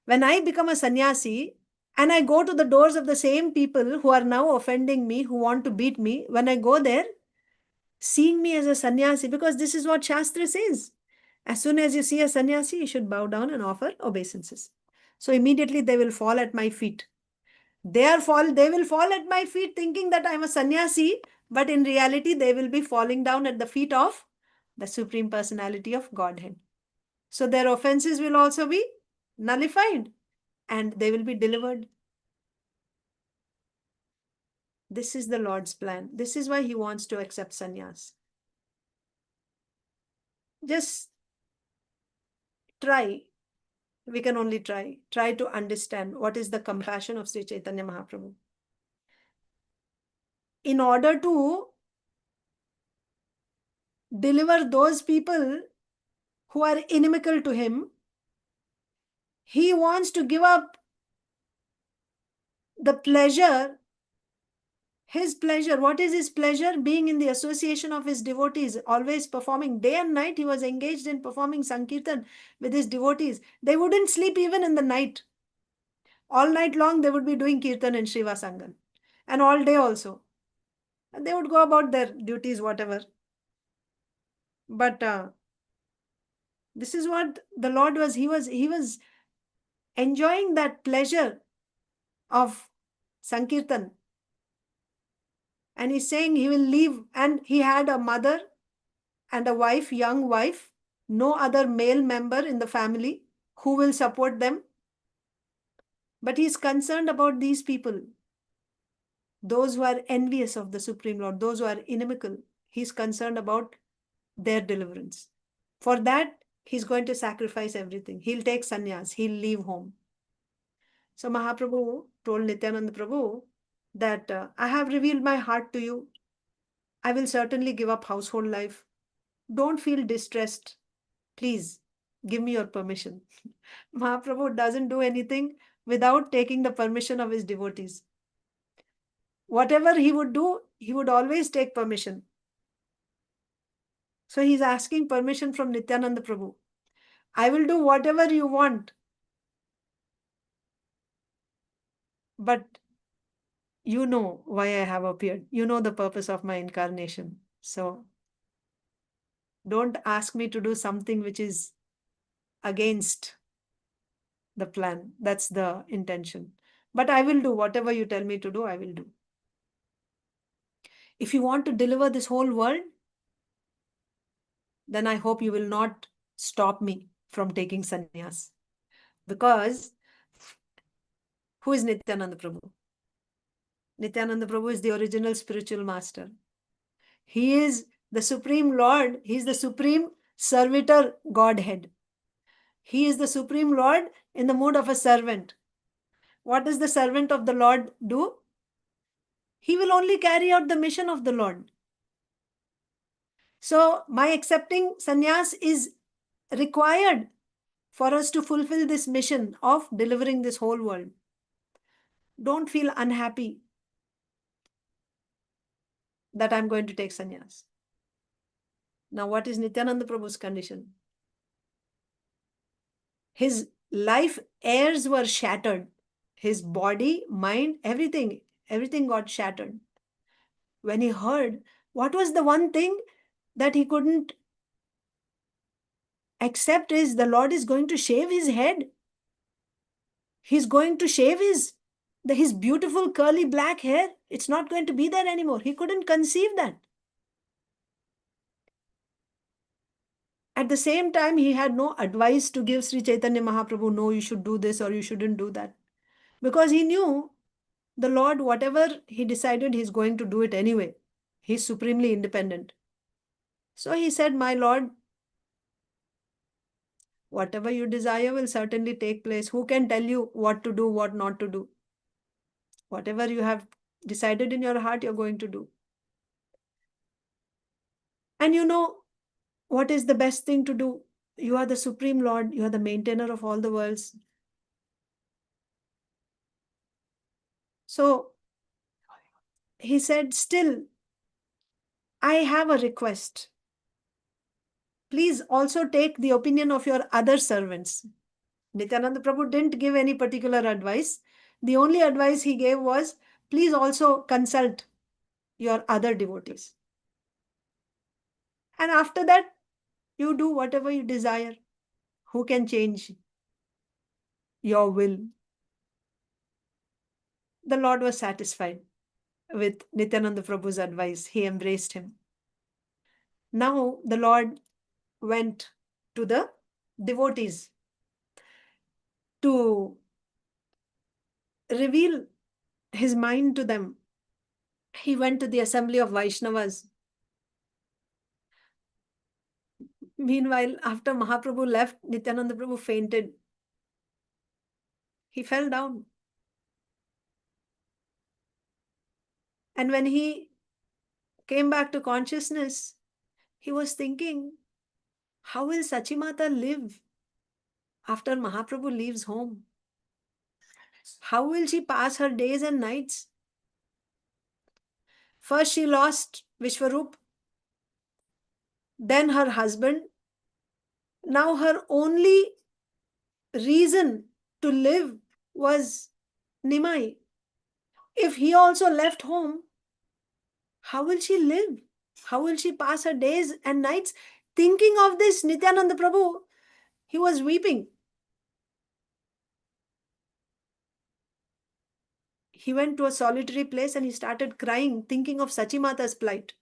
When I become a sannyasi and I go to the doors of the same people who are now offending me, who want to beat me, when I go there, seeing me as a sannyasi, because this is what Shastra says. As soon as you see a sannyasi, you should bow down and offer obeisances. So immediately they will fall at my feet. They will fall at my feet thinking that I'm a sannyasi, but in reality, they will be falling down at the feet of the Supreme Personality of Godhead. So their offenses will also be nullified and they will be delivered. This is the Lord's plan. This is why he wants to accept sannyas. Just try. We can only try. Try to understand what is the compassion of Sri Chaitanya Mahaprabhu. In order to deliver those people who are inimical to him, he wants to give up the pleasure, his pleasure. What is his pleasure? Being in the association of his devotees, always performing day and night. He was engaged in performing Sankirtan with his devotees. They wouldn't sleep even in the night. All night long, they would be doing Kirtan and Shiva Sangan. And all day also. And they would go about their duties, whatever. But this is what the Lord was. He was enjoying that pleasure of Sankirtan. And he's saying he will leave. And he had a mother and a wife, young wife, no other male member in the family who will support them. But he's concerned about these people, those who are envious of the Supreme Lord, those who are inimical. He's concerned about their deliverance. For that, he's going to sacrifice everything. He'll take sannyas. He'll leave home. So Mahaprabhu told Nityananda Prabhu that I have revealed my heart to you. I will certainly give up household life. Don't feel distressed. Please give me your permission. Mahaprabhu doesn't do anything without taking the permission of his devotees. Whatever he would do, he would always take permission. So he's asking permission from Nityananda Prabhu. I will do whatever you want. But you know why I have appeared. You know the purpose of my incarnation. So don't ask me to do something which is against the plan. That's the intention. But I will do whatever you tell me to do, I will do. If you want to deliver this whole world, then I hope you will not stop me from taking sannyas. Because who is Nityananda Prabhu? Nityananda Prabhu is the original spiritual master. He is the Supreme Lord. He is the Supreme Servitor Godhead. He is the Supreme Lord in the mood of a servant. What does the servant of the Lord do? He will only carry out the mission of the Lord. So my accepting sannyas is required for us to fulfill this mission of delivering this whole world. Don't feel unhappy that I'm going to take sannyas. Now, what is Nityananda Prabhu's condition? His life airs were shattered. His body, mind, everything got shattered. When he heard, what was the one thing that he couldn't accept is the Lord is going to shave his head. He's going to shave his beautiful curly black hair. It's not going to be there anymore. He couldn't conceive that. At the same time, he had no advice to give Sri Chaitanya Mahaprabhu, no, you should do this or you shouldn't do that. Because he knew the Lord, whatever he decided, he's going to do it anyway. He's supremely independent. So he said, my Lord, whatever you desire will certainly take place. Who can tell you what to do, what not to do? Whatever you have decided in your heart, you're going to do. And you know what is the best thing to do? You are the Supreme Lord. You are the maintainer of all the worlds. So he said, still, I have a request. Please also take the opinion of your other servants. Nityananda Prabhu didn't give any particular advice. The only advice he gave was, please also consult your other devotees. And after that, you do whatever you desire. Who can change your will? The Lord was satisfied with Nityananda Prabhu's advice. He embraced him. Now the Lord went to the devotees to reveal his mind to them. He went to the assembly of Vaishnavas. Meanwhile, after Mahaprabhu left, Nityananda Prabhu fainted. He fell down. And when he came back to consciousness, he was thinking, how will Sachimata live after Mahaprabhu leaves home? How will she pass her days and nights? First she lost Vishwarup, then her husband. Now her only reason to live was Nimai. If he also left home, how will she live? How will she pass her days and nights? Thinking of this, Nityananda Prabhu, he was weeping. He went to a solitary place and he started crying, thinking of Sachimata's plight.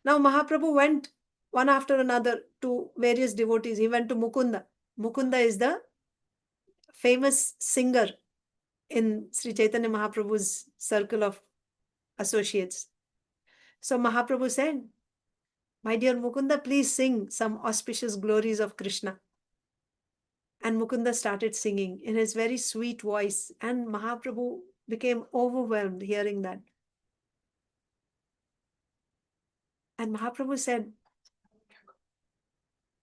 Now Mahaprabhu went one after another to various devotees. He went to Mukunda. Mukunda is the famous singer in Sri Chaitanya Mahaprabhu's circle of associates. So Mahaprabhu said, my dear Mukunda, please sing some auspicious glories of Krishna. And Mukunda started singing in his very sweet voice. And Mahaprabhu became overwhelmed hearing that. And Mahaprabhu said,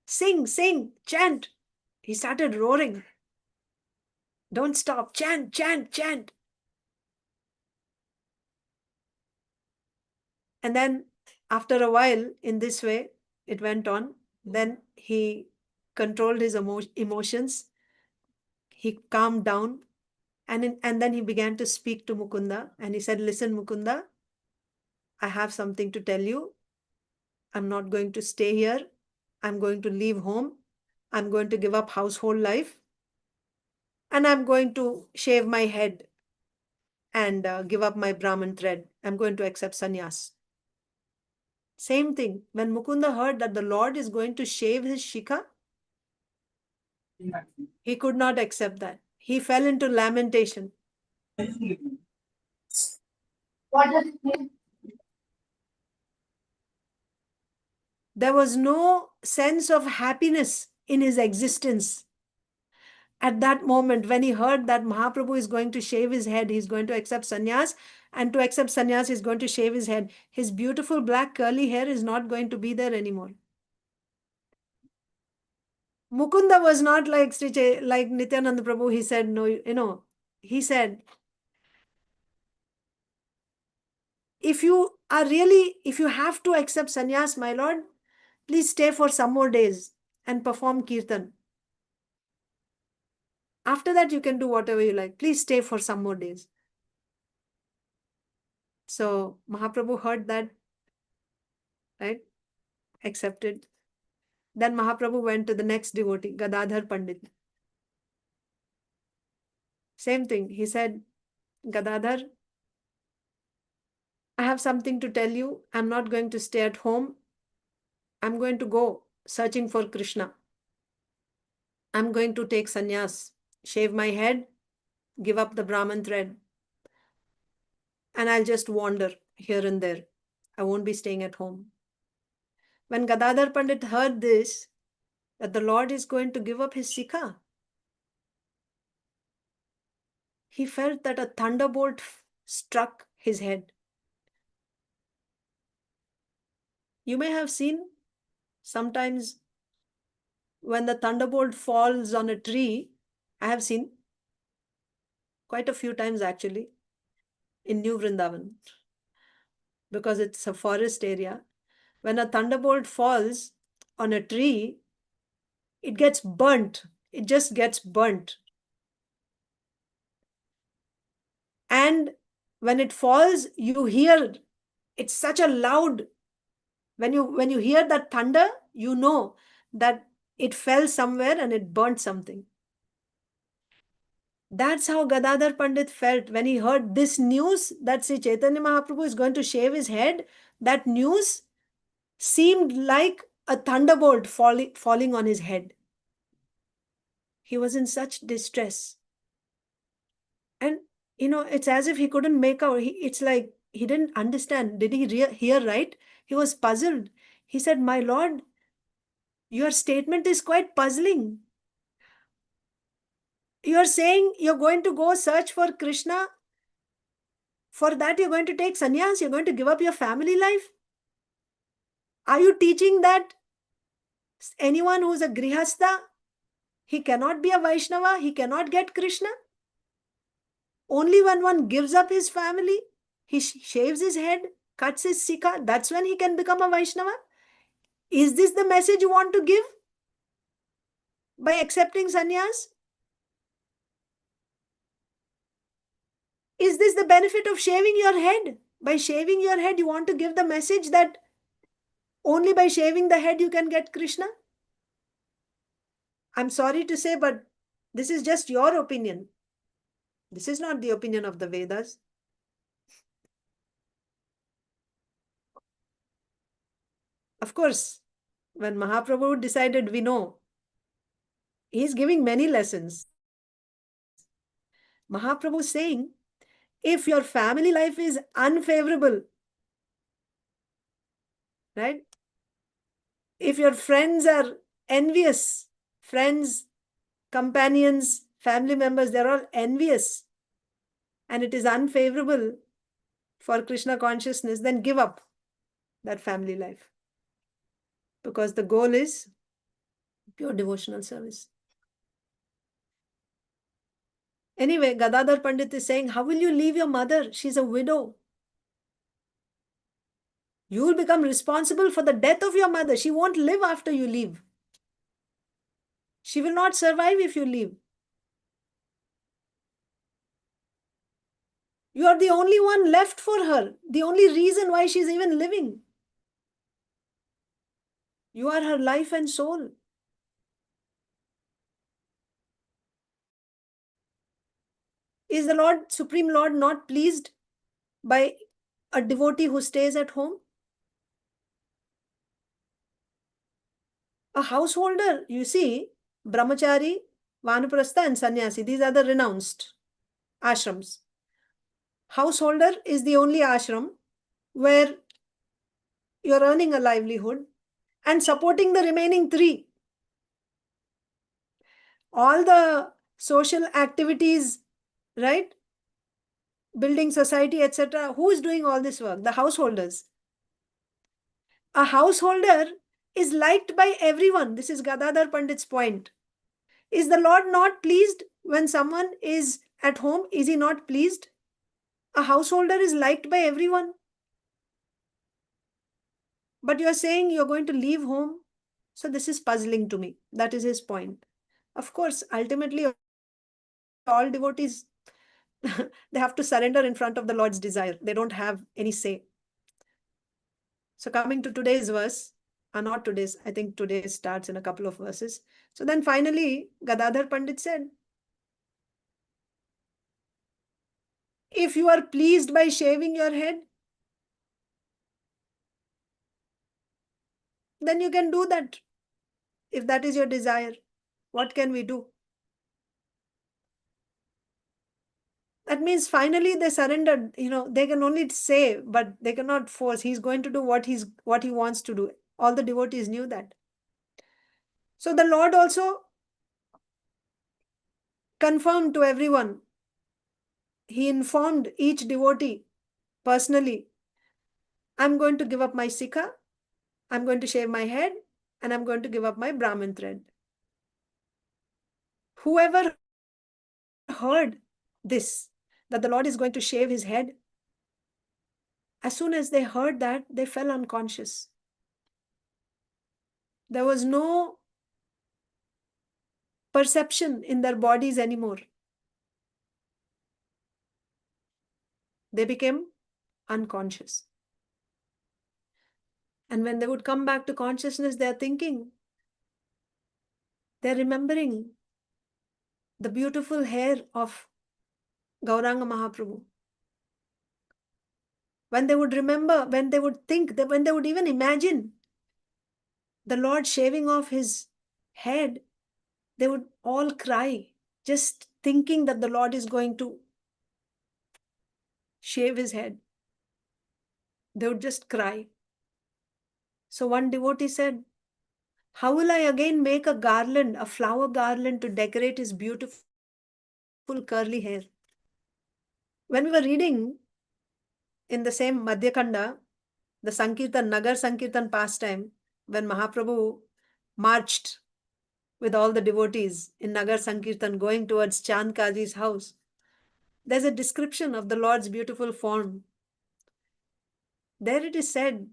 sing, sing, chant. He started roaring. Don't stop, chant, chant, chant. And then after a while, in this way, it went on. Then he controlled his emotions. He calmed down, and then he began to speak to Mukunda, and he said, "Listen, Mukunda, I have something to tell you. I'm not going to stay here. I'm going to leave home. I'm going to give up household life, and I'm going to shave my head and give up my Brahmin thread. I'm going to accept sannyas." Same thing. When Mukunda heard that the Lord is going to shave his shikha, he could not accept that. He fell into lamentation. What does it mean? There was no sense of happiness in his existence. At that moment, when he heard that Mahaprabhu is going to shave his head, he's going to accept sannyas, and to accept sannyas, he's going to shave his head. His beautiful black curly hair is not going to be there anymore. Mukunda was not like like Nityananda Prabhu. He said, no, he said, if you have to accept sannyas, my Lord, please stay for some more days and perform kirtan. After that, you can do whatever you like. Please stay for some more days. So Mahaprabhu heard that, right? Accepted. Then Mahaprabhu went to the next devotee, Gadadhar Pandit. Same thing. He said, Gadadhar, I have something to tell you. I'm not going to stay at home. I'm going to go searching for Krishna. I'm going to take sannyas, shave my head, give up the Brahman thread, and I'll just wander here and there. I won't be staying at home. When Gadadhar Pandit heard this, that the Lord is going to give up his shikha, he felt that a thunderbolt struck his head. You may have seen sometimes when the thunderbolt falls on a tree, I have seen quite a few times actually in New Vrindavan, because it's a forest area. When a thunderbolt falls on a tree, it gets burnt. It just gets burnt. And when it falls, you hear, it's such a loud, when you hear that thunder, you know that it fell somewhere and it burnt something. That's how Gadadhar Pandit felt when he heard this news that Sri Chaitanya Mahaprabhu is going to shave his head. That news seemed like a thunderbolt falling on his head. He was in such distress. And, it's as if he couldn't make out. It's like he didn't understand. Did he hear right? He was puzzled. He said, "My Lord, your statement is quite puzzling. You're saying you're going to go search for Krishna. For that, you're going to take sannyas. You're going to give up your family life. Are you teaching that anyone who's a grihastha, he cannot be a Vaishnava, he cannot get Krishna? Only when one gives up his family, he shaves his head, cuts his shikha, that's when he can become a Vaishnava? Is this the message you want to give by accepting sannyas? Is this the benefit of shaving your head? By shaving your head, you want to give the message that only by shaving the head you can get Krishna? I'm sorry to say, but this is just your opinion. This is not the opinion of the Vedas. Of course, when Mahaprabhu decided, we know, he's giving many lessons. Mahaprabhu is saying, if your family life is unfavorable, right? If your friends are envious, friends, companions, family members, they're all envious, and it is unfavorable for Krishna consciousness, then give up that family life. Because the goal is pure devotional service. Anyway, Gadadhar Pandit is saying, how will you leave your mother? She's a widow. You will become responsible for the death of your mother. She won't live after you leave. She will not survive if you leave. You are the only one left for her, the only reason why she's even living. You are her life and soul. Is the Lord, Supreme Lord, not pleased by a devotee who stays at home? A householder, you see, Brahmachari, Vanaprastha and Sannyasi, these are the renounced ashrams. Householder is the only ashram where you're earning a livelihood and supporting the remaining three. All the social activities, right? Building society, etc. Who is doing all this work? The householders. A householder is liked by everyone. This is Gadadhar Pandit's point. Is the Lord not pleased when someone is at home? Is he not pleased? A householder is liked by everyone. But you're saying you're going to leave home. So this is puzzling to me. That is his point. Of course, ultimately, all devotees, they have to surrender in front of the Lord's desire. They don't have any say. So coming to today's verse, not today's, I think today starts in a couple of verses. So then finally, Gadadhar Pandit said, if you are pleased by shaving your head, then you can do that. If that is your desire, what can we do? That means finally they surrendered. They can only say, but they cannot force. He's going to do what he wants to do. All the devotees knew that. So the Lord also confirmed to everyone. He informed each devotee personally, I'm going to give up my sikha, I'm going to shave my head, and I'm going to give up my Brahmin thread. Whoever heard this, that the Lord is going to shave his head, as soon as they heard that, they fell unconscious. There was no perception in their bodies anymore. They became unconscious. And when they would come back to consciousness, they're thinking, they're remembering the beautiful hair of Gauranga Mahaprabhu. When they would remember, when they would think, when they would even imagine the Lord shaving off his head, they would all cry, just thinking that the Lord is going to shave his head. They would just cry. So one devotee said, how will I again make a garland, a flower garland to decorate his beautiful curly hair? When we were reading in the same Madhyakanda, the Sankirtan, Nagar Sankirtan pastime, when Mahaprabhu marched with all the devotees in Nagar Sankirtan going towards Chand Kaji's house, there's a description of the Lord's beautiful form. There it is said,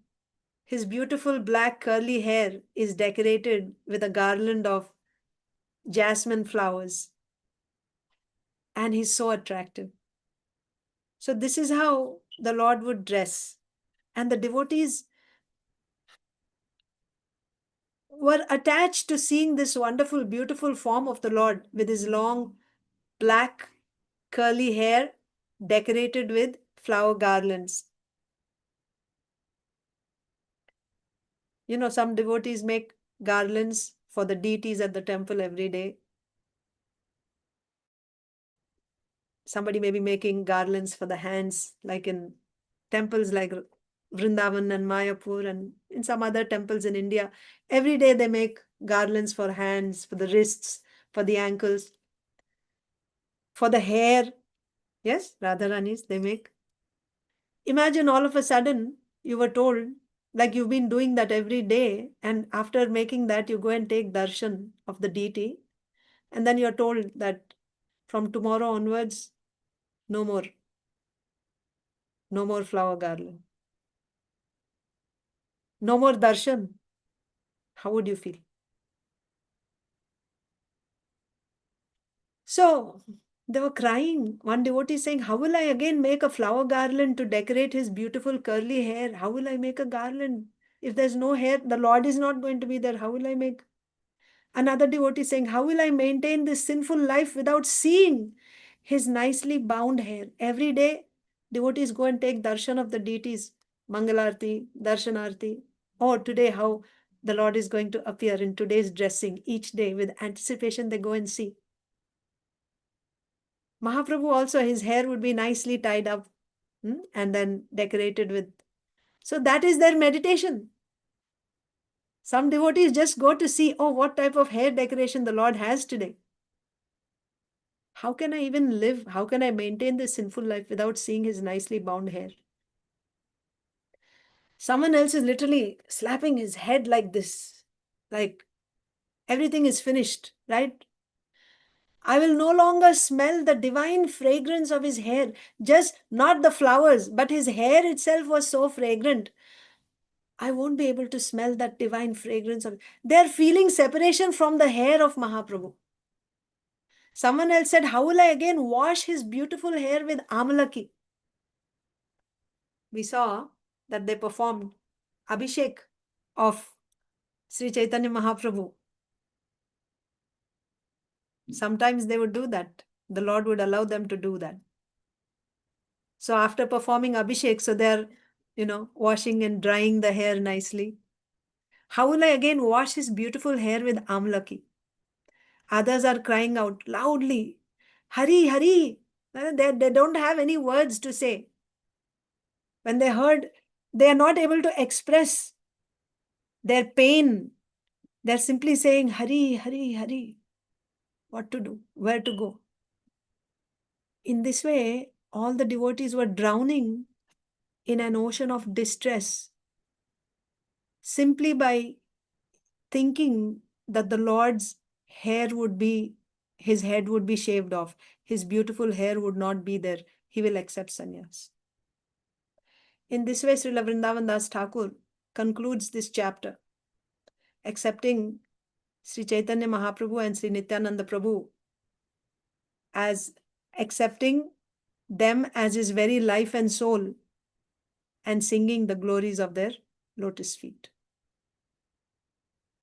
his beautiful black curly hair is decorated with a garland of jasmine flowers. And he's so attractive. So this is how the Lord would dress. And the devotees were attached to seeing this wonderful, beautiful form of the Lord with his long, black, curly hair decorated with flower garlands. Some devotees make garlands for the deities at the temple every day. Somebody may be making garlands for the hands, like in temples like Vrindavan and Mayapur and in some other temples in India. Every day they make garlands for hands, for the wrists, for the ankles, for the hair. Yes, Radharanis, they make. Imagine all of a sudden you were told, like you've been doing that every day, and after making that, you go and take darshan of the deity, and then you're told that from tomorrow onwards, no more flower garland. no more darshan, how would you feel? So they were crying. One devotee saying, how will I again make a flower garland to decorate his beautiful curly hair? How will I make a garland? If there's no hair, the Lord is not going to be there. How will I make? Another devotee saying, how will I maintain this sinful life without seeing his nicely bound hair? Every day, devotees go and take darshan of the deities, Mangalarti, Darshanarti. Oh, today how the Lord is going to appear in today's dressing. Each day with anticipation they go and see. Mahaprabhu also, his hair would be nicely tied up and then decorated with. So that is their meditation. Some devotees just go to see, oh, what type of hair decoration the Lord has today. How can I even live? How can I maintain this sinful life without seeing his nicely bound hair? Someone else is literally slapping his head like this, like everything is finished, right? I will no longer smell the divine fragrance of his hair, just not the flowers, but his hair itself was so fragrant. I won't be able to smell that divine fragrance of. They're feeling separation from the hair of Mahaprabhu. Someone else said, how will I again wash his beautiful hair with amalaki? We saw that they performed Abhishek of Sri Chaitanya Mahaprabhu. Sometimes they would do that. The Lord would allow them to do that. So after performing Abhishek, so they're, washing and drying the hair nicely. How will I again wash his beautiful hair with amalaki? Others are crying out loudly, Hari, Hari. They don't have any words to say. When they heard, they are not able to express their pain. They're simply saying, Hari, Hari, Hari. What to do? Where to go? In this way, all the devotees were drowning in an ocean of distress simply by thinking that the Lord's his head would be shaved off. His beautiful hair would not be there. He will accept sannyas. In this way, Srila Vrindavan Das Thakur concludes this chapter, accepting Sri Chaitanya Mahaprabhu and Sri Nityananda Prabhu as accepting them as his very life and soul and singing the glories of their lotus feet.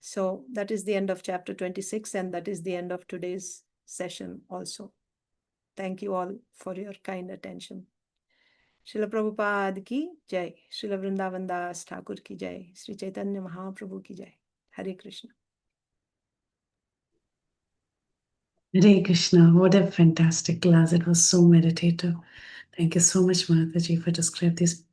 So that is the end of chapter 26 and that is the end of today's session also. Thank you all for your kind attention. Srila Prabhupada ki jai, Srila Vrindavan Das Thakur ki jai, Sri Chaitanya Mahaprabhu ki jai. Hare Krishna. Hare Krishna, what a fantastic class. It was so meditative. Thank you so much, Mataji, for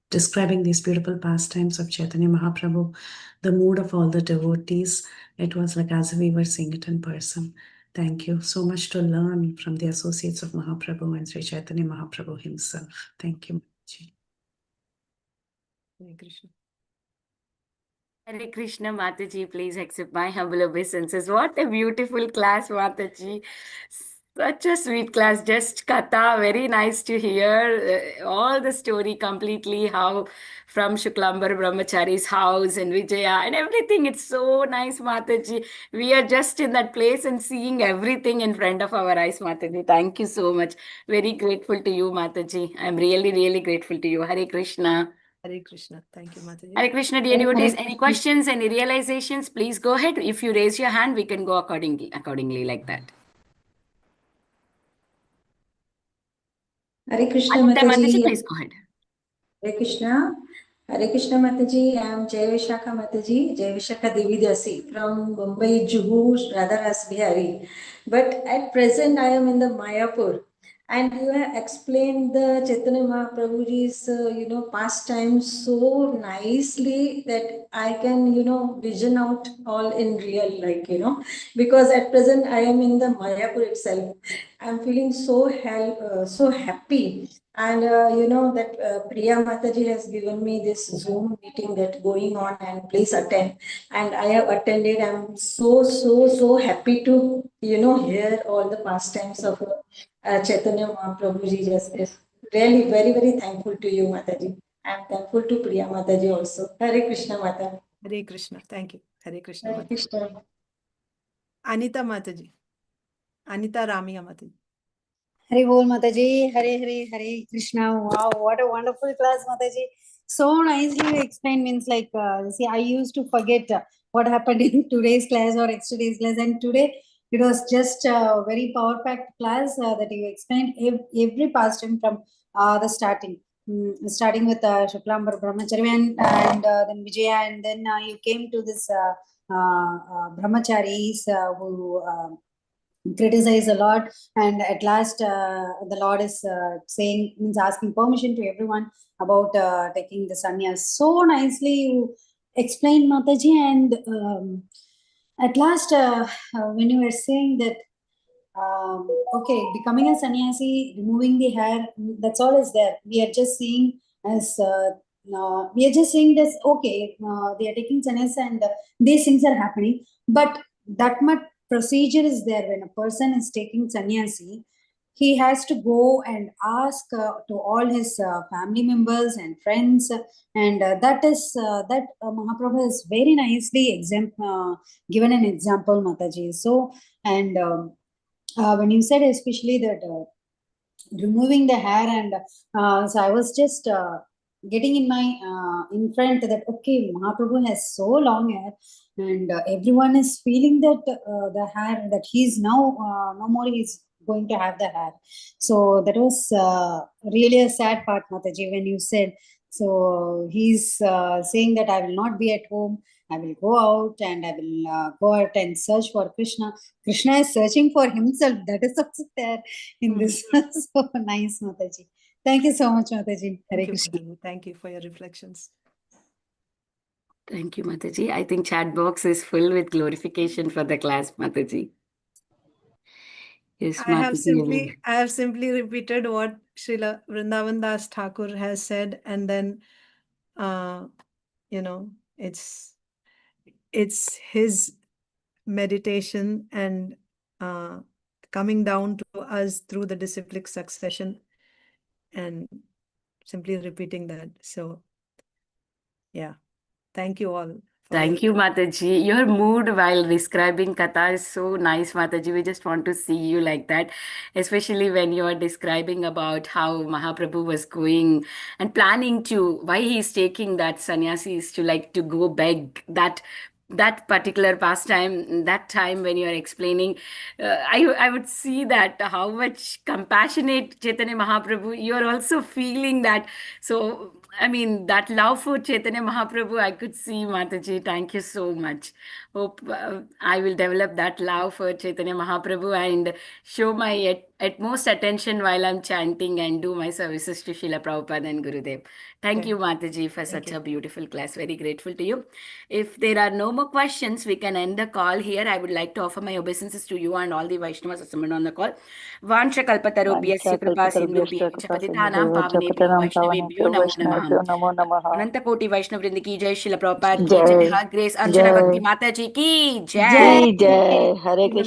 describing these beautiful pastimes of Chaitanya Mahaprabhu, the mood of all the devotees. It was like as if we were seeing it in person. Thank you. So much to learn from the associates of Mahaprabhu and Sri Chaitanya Mahaprabhu himself. Thank you, Mataji. Hare Krishna. Hare Krishna, Mataji, please accept my humble obeisances. What a beautiful class, Mataji. Such a sweet class. Just Katha, very nice to hear all the story completely, how from Shuklambar Brahmachari's house and Vijaya and everything. It's so nice, Mataji. We are just in that place and seeing everything in front of our eyes, Mataji. Thank you so much. Very grateful to you, Mataji. I'm really, really grateful to you. Hare Krishna. Hare Krishna. Thank you, Mataji. Hare Krishna, dear devotees. Any questions, any realizations, please go ahead. If you raise your hand, we can go accordingly like that. Hare Krishna, Aditya Mataji. Mataji, please go ahead. Hare Krishna. Hare Krishna, Mataji. I am Jai Vishakha Mataji, Jai Vishakha Devi Dasi from Mumbai, Juhu, Radharas Bihari. But at present, I am in the Mayapur. And you have explained the Chaitanya Mahaprabhuji's, pastimes so nicely that I can, vision out all in real, because at present I am in the Mayapur itself. I'm feeling so happy. And that Priya Mataji has given me this Zoom meeting that going on and please attend. And I have attended. I'm so happy to, hear all the pastimes of Chaitanya Mahaprabhuji. Just really very, very thankful to you, Mataji. I'm thankful to Priya Mataji also. Hare Krishna, Mata. Hare Krishna. Thank you. Hare Krishna. Hare Mataji. Krishna. Anita Mataji. Anita Ramia Mataji. Hare Bol Mataji, Hare Krishna. Wow, what a wonderful class, Mataji. So nicely you explained. Means like, see, I used to forget what happened in today's class or yesterday's class, and today it was just a very power-packed class that you explained every pastime from the starting. Starting with Shuklambar Brahmachari and then Vijaya, and then you came to this Brahmacharis who criticize a lot, and at last the Lord is saying, means asking permission to everyone about taking the sannyas. So nicely you explained, Mataji, and at last when you were saying that okay, becoming a sannyasi, removing the hair, that's all is there. We are just seeing as we are just saying this, okay, they are taking sannyas and these things are happening, but that much procedure is there. When a person is taking sannyasi, he has to go and ask to all his family members and friends, and that is that Mahaprabhu has very nicely given an example, Mataji. So, and when you said especially that removing the hair, and so I was just getting in my in front that okay, Mahaprabhu has so long hair, and everyone is feeling that the hair that he's now no more he's going to have the hair. So that was really a sad part, Mataji, when you said. So he's saying that I will not be at home, I will go out and I will go out and search for Krishna. Krishna is searching for himself. That is also there in this. So nice, Mataji. Thank you so much, Mataji. Hare Thank you, Krishna. Mataji. Thank you for your reflections. Thank you, Mataji. I think chat box is full with glorification for the class, Mataji. Yes, I have Mataji. simply repeated what Srila Vrindavan Das Thakur has said, and then you know, it's his meditation and coming down to us through the disciplic succession, and simply repeating that. So yeah, thank you all. Thank you, Mataji. Your mood while describing Katha is so nice, Mataji. We just want to see you like that, especially when you are describing about how Mahaprabhu was going and planning to, why he's taking that sannyasis to like to go beg that particular pastime, that time when you are explaining, I would see that how much compassionate Chaitanya Mahaprabhu, you are also feeling that. So, I mean, that love for Chaitanya Mahaprabhu, I could see, Mataji. Thank you so much. Hope I will develop that love for Chaitanya Mahaprabhu and show my utmost attention while I'm chanting and do my services to Srila Prabhupada and Gurudev. Thank Okay. you, Mataji, for Thank such you. a beautiful class. Very grateful to you. If there are no more questions, we can end the call here. I would like to offer my obeisances to you and all the Vaishnavas assembled on the call. Vansha kalpatarubhyasya kripa sindhubhya cha patitanam pavanebhyo vaishnavebhyo namo namaha. नमो नमः अनंत कोटि वैष्णव वृंद की जय, श्रील प्रभुपाद की जय जय, हर grace अर्चना जय भक्ति माता जी की Jai. जय। जय हरे कृष्ण।